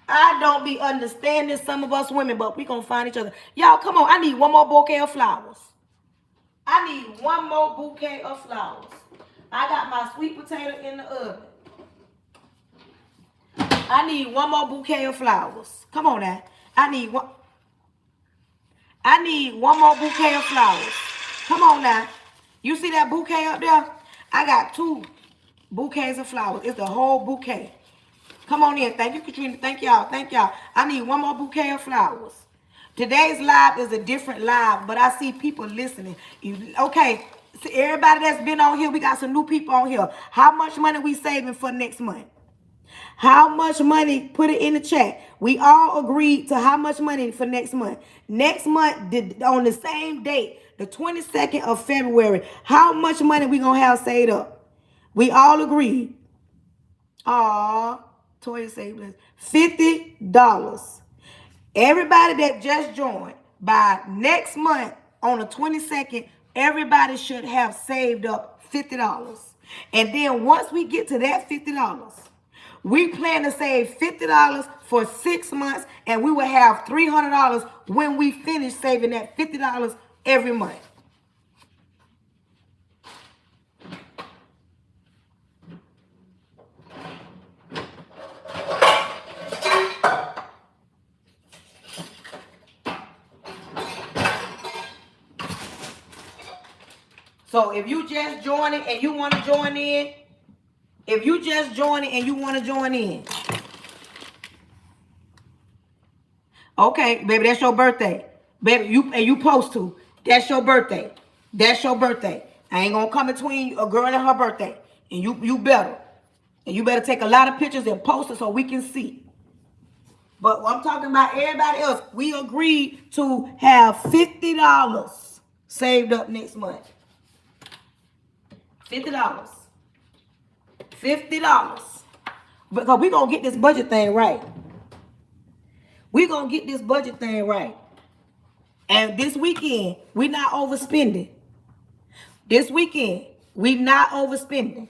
I don't be understanding some of us women, but we gonna find each other. Y'all, come on. I need one more bouquet of flowers. I need one more bouquet of flowers. I got my sweet potato in the oven. I need one more bouquet of flowers. Come on now. I need one more bouquet of flowers. Come on now. You see that bouquet up there? I got 2 bouquets of flowers. It's the whole bouquet. Come on in. Thank you, Katrina. Thank y'all. Thank y'all. I need one more bouquet of flowers. Today's live is a different live, but I see people listening. Okay, so everybody that's been on here, we got some new people on here. How much money we saving for next month? How much money? Put it in the chat. We all agreed to how much money for next month. Next month, on the same date, the 22nd of February, how much money we going to have saved up? We all agreed. Aw, Toya saved $50. Everybody that just joined, by next month on the 22nd, everybody should have saved up $50. And then once we get to that $50, we plan to save $50 for 6 months, and we will have $300 when we finish saving that $50 every month. So if you just joining and you want to join in, okay, baby, that's your birthday. Baby, you supposed to. That's your birthday. That's your birthday. I ain't gonna come between a girl and her birthday. And you better. And you better take a lot of pictures and post it so we can see. But I'm talking about everybody else. We agreed to have $50 saved up next month. $50. $50. Because we're going to get this budget thing right. We're going to get this budget thing right. And this weekend, we're not overspending. This weekend, we're not overspending.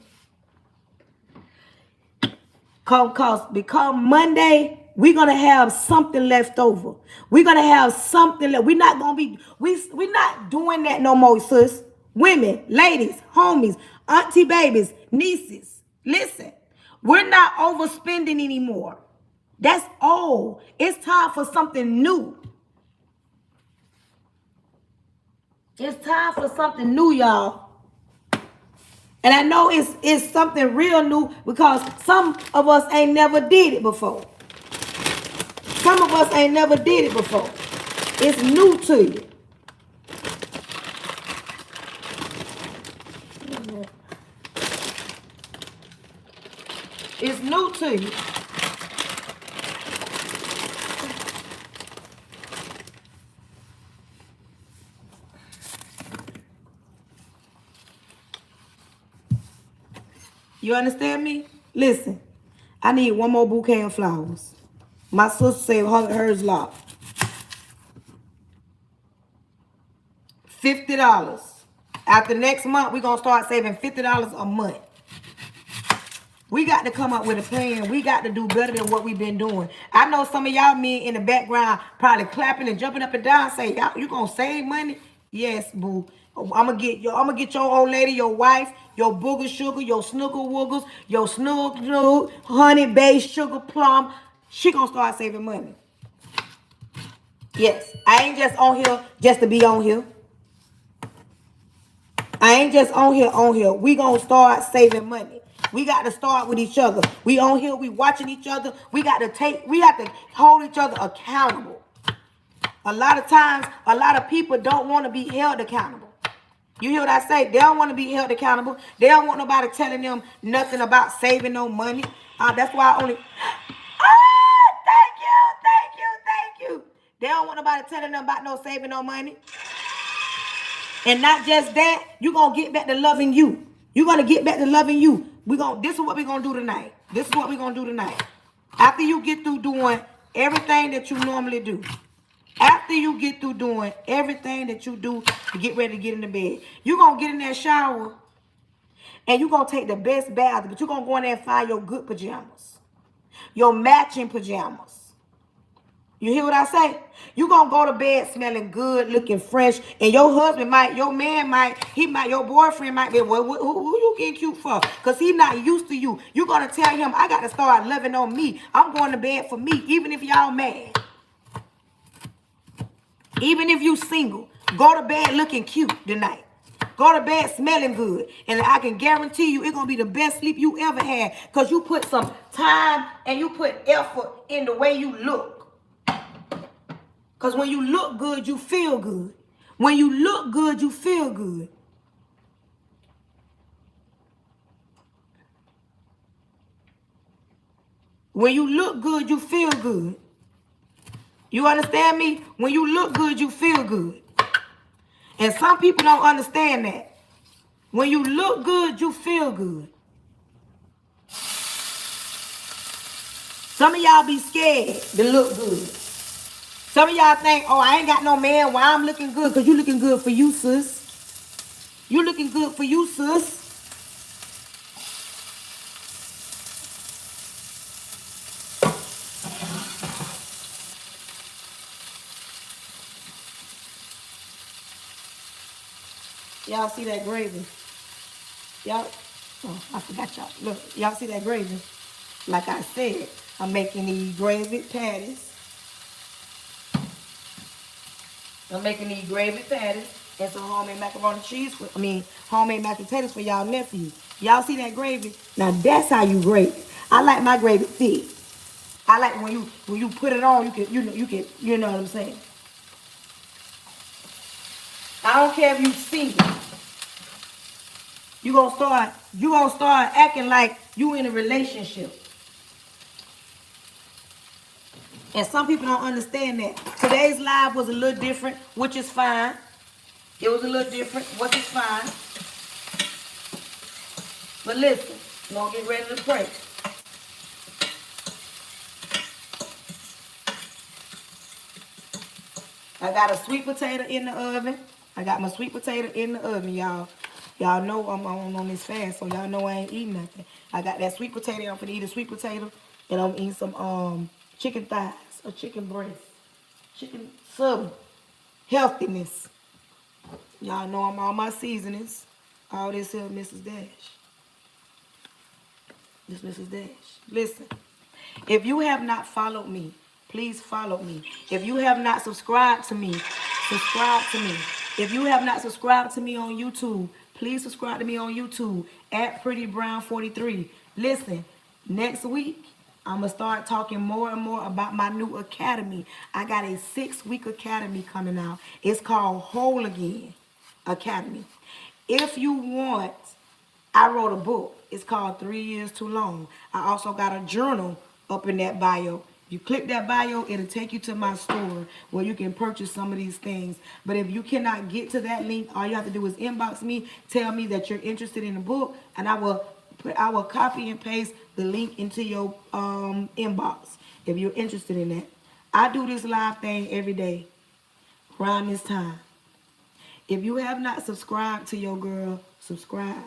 Because Monday, we're gonna have something left over. We're gonna have something left. We're not gonna be we're not doing that no more, sis. Women, ladies, homies, auntie babies, nieces. Listen, we're not overspending anymore. That's old. It's time for something new. It's time for something new, y'all. And I know it's something real new because some of us ain't never did it before. Some of us ain't never did it before. It's new to you. It's new to you. You understand me? Listen, I need one more bouquet of flowers. My sister said hers locked. $50. After next month, we're going to start saving $50 a month. We got to come up with a plan. We got to do better than what we've been doing. I know some of y'all men in the background probably clapping and jumping up and down saying, y'all, you going to save money? Yes, boo. I'm gonna get your old lady, your wife, your booger sugar, your snooker woogers, your snook, honey based sugar plum. She gonna start saving money. Yes, I ain't just on here just to be on here. I ain't just on here. We gonna start saving money. We got to start with each other. We on here, we watching each other. We have to hold each other accountable. A lot of times, a lot of people don't want to be held accountable. You hear what I say? They don't want to be held accountable. They don't want nobody telling them nothing about saving no money. That's why I only... thank you. They don't want nobody telling them about no saving no money. And not just that, you're going to get back to loving you. You're going to get back to loving you. This is what we're going to do tonight. After you get through doing everything that you normally do. After you get through doing everything that you do to get ready to get in the bed, you're going to get in that shower and you're going to take the best bath, but you're going to go in there and find your good pajamas, your matching pajamas. You hear what I say? You're going to go to bed smelling good, looking fresh, and your husband might, your boyfriend might be, well, who you getting cute for? Because he's not used to you. You're going to tell him, I got to start loving on me. I'm going to bed for me, even if y'all mad. Even if you single, go to bed looking cute tonight. Go to bed smelling good. And I can guarantee you it's going to be the best sleep you ever had because you put some time and you put effort in the way you look. Because when you look good, you feel good. When you look good, you feel good. When you look good, you feel good. You understand me? When you look good, you feel good. And some people don't understand that. When you look good, you feel good. Some of y'all be scared to look good. Some of y'all think, oh, I ain't got no man. Why I'm looking good? Because you looking good for you, sis. You looking good for you, sis. Y'all see that gravy? Y'all, oh, I forgot y'all. Look, y'all see that gravy? Like I said, I'm making these gravy patties. And some homemade macaroni and cheese. Homemade mashed potatoes for y'all nephews. Y'all see that gravy? Now that's how you grate it. I like my gravy thick. I like when you put it on, you know what I'm saying? I don't care if you single. You gonna start acting like you in a relationship. And some people don't understand that. Today's live was a little different, which is fine. It was a little different, which is fine. But listen, we're gonna get ready to pray. I got a sweet potato in the oven. I got my sweet potato in the oven, y'all. Y'all know I'm on this fast, so y'all know I ain't eating nothing. I got that sweet potato. I'm finna eat a sweet potato, and I'm eating some chicken thighs or chicken breast, chicken something, healthiness. Y'all know I'm all my seasonings. All this here, Mrs. Dash. This Mrs. Dash. Listen, if you have not followed me, please follow me. If you have not subscribed to me, subscribe to me. If you have not subscribed to me on YouTube, please subscribe to me on YouTube at Pretty Brown 43. Listen, next week, I'm going to start talking more and more about my new academy. I got a 6-week academy coming out. It's called Whole Again Academy. If you want, I wrote a book. It's called 3 Years Too Long. I also got a journal up in that bio. You click that bio, it'll take you to my store where you can purchase some of these things. But if you cannot get to that link, all you have to do is inbox me, tell me that you're interested in the book, and I will copy and paste the link into your inbox if you're interested in that. I do this live thing every day around this time. If you have not subscribed to your girl, subscribe.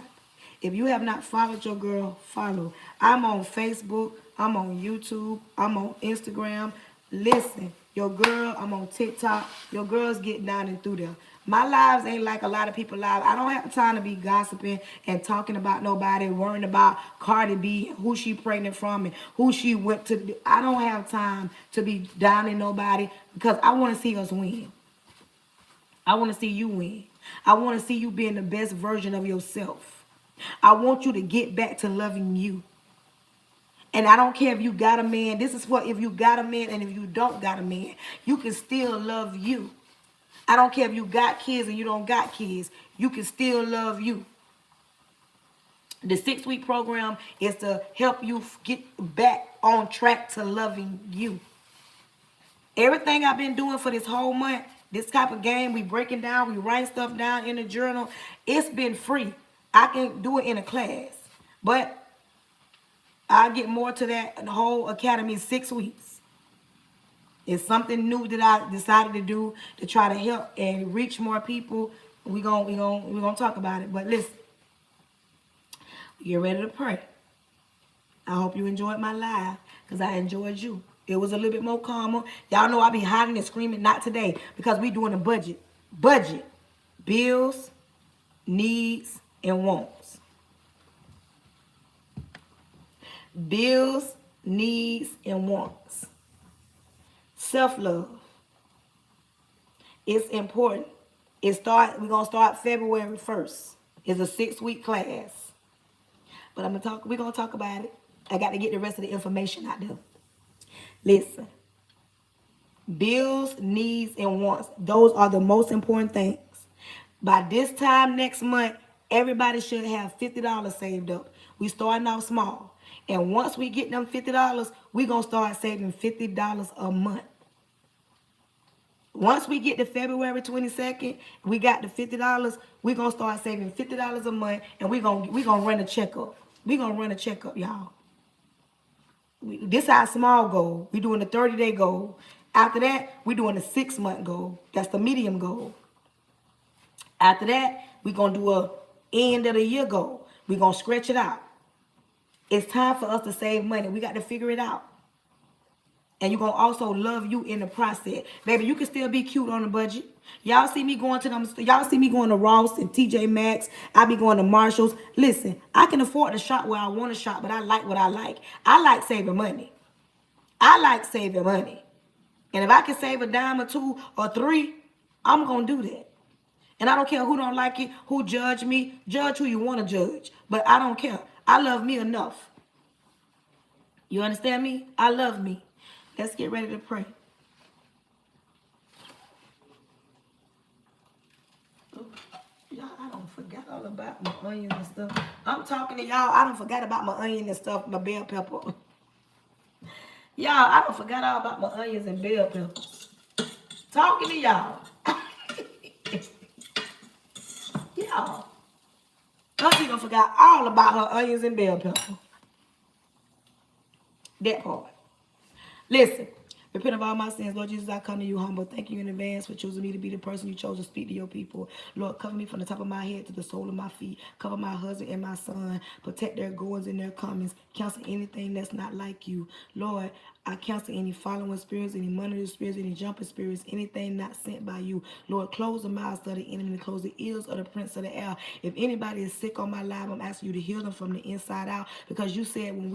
If you have not followed your girl, follow. I'm on Facebook. I'm on YouTube. I'm on Instagram. Listen, your girl, I'm on TikTok. Your girl's getting down and through there. My lives ain't like a lot of people's lives. I don't have time to be gossiping and talking about nobody, worrying about Cardi B, who she pregnant from, and who she went to. I don't have time to be downing nobody because I want to see us win. I want to see you win. I want to see you being the best version of yourself. I want you to get back to loving you. And I don't care if you got a man. This is what if you got a man and if you don't got a man. You can still love you. I don't care if you got kids and you don't got kids. You can still love you. The 6-week program is to help you get back on track to loving you. Everything I've been doing for this whole month, this type of game, we breaking down, we writing stuff down in the journal. It's been free. I can do it in a class, but I'll get more to that in the whole academy 6 weeks. It's something new that I decided to do to try to help and reach more people. We're gonna talk about it. But listen, get ready to pray. I hope you enjoyed my live because I enjoyed you. It was a little bit more calmer. Y'all know I be hiding and screaming, not today, because we doing a budget. Budget. Bills, needs, and wants. Bills, needs, and wants. Self-love. It's important. We're gonna start February 1st. It's a 6-week class. But we're gonna talk about it. I got to get the rest of the information out there. Listen. Bills, needs, and wants. Those are the most important things. By this time next month, everybody should have $50 saved up. We starting off small. And once we get them $50, we're going to start saving $50 a month. Once we get to February 22nd, we got the $50, we're going to start saving $50 a month, and we're going to run a checkup. We're going to run a checkup, y'all. This is our small goal. We're doing the 30-day goal. After that, we're doing the 6-month goal. That's the medium goal. After that, we're going to do a end of the year goal. We're going to stretch it out. It's time for us to save money. We got to figure it out. And you're going to also love you in the process. Baby, you can still be cute on a budget. Y'all see me going to them. Y'all see me going to Ross and TJ Maxx. I be going to Marshalls. Listen, I can afford to shop where I want to shop, but I like what I like. I like saving money. I like saving money. And if I can save a dime or two or three, I'm going to do that. And I don't care who don't like it, who judge me. Judge who you want to judge. But I don't care. I love me enough. You understand me? I love me. Let's get ready to pray. Y'all, I don't forget all about my onions and stuff. I'm talking to y'all. I don't forget about my onion and stuff, my bell pepper. Y'all, I don't forget all about my onions and bell peppers. Talking to y'all. Y'all. Auntie done forgot all about her onions and bell pepper. That part. Listen, Repent of all my sins. Lord Jesus, I come to you humble. Thank you in advance for choosing me to be the person you chose to speak to your people. Lord, cover me from the top of my head to the sole of my feet. Cover my husband and my son. Protect their goings and their comings. Cancel anything that's not like you. Lord, I cancel any following spirits, any monitoring spirits, any jumping spirits, anything not sent by you. Lord, close the mouths of the enemy and close the ears of the prince of the air. If anybody is sick on my life, I'm asking you to heal them from the inside out, because you said when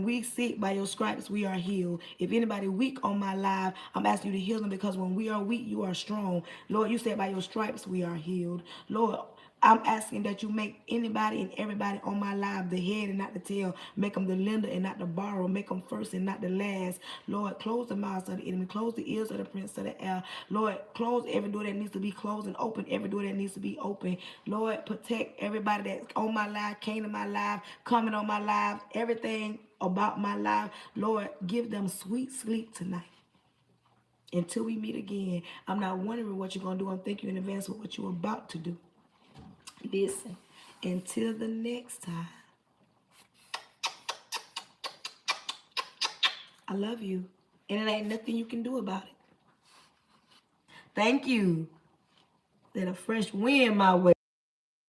we sick, by your stripes we are healed. If anybody weak on my life, I'm asking you to heal them, because when we are weak, you are strong. Lord, you said by your stripes we are healed. Lord, I'm asking that you make anybody and everybody on my life the head and not the tail. Make them the lender and not the borrower. Make them first and not the last. Lord, close the mouths of the enemy. Close the ears of the prince of the air. Lord, close every door that needs to be closed and open every door that needs to be open. Lord, protect everybody that's on my life, came to my life, coming on my life, everything about my life. Lord, give them sweet sleep tonight. Until we meet again, I'm not wondering what you're going to do. I'm thanking you in advance for what you're about to do. Listen, until the next time, I love you. And it ain't nothing you can do about it. Thank you. That a fresh wind my way.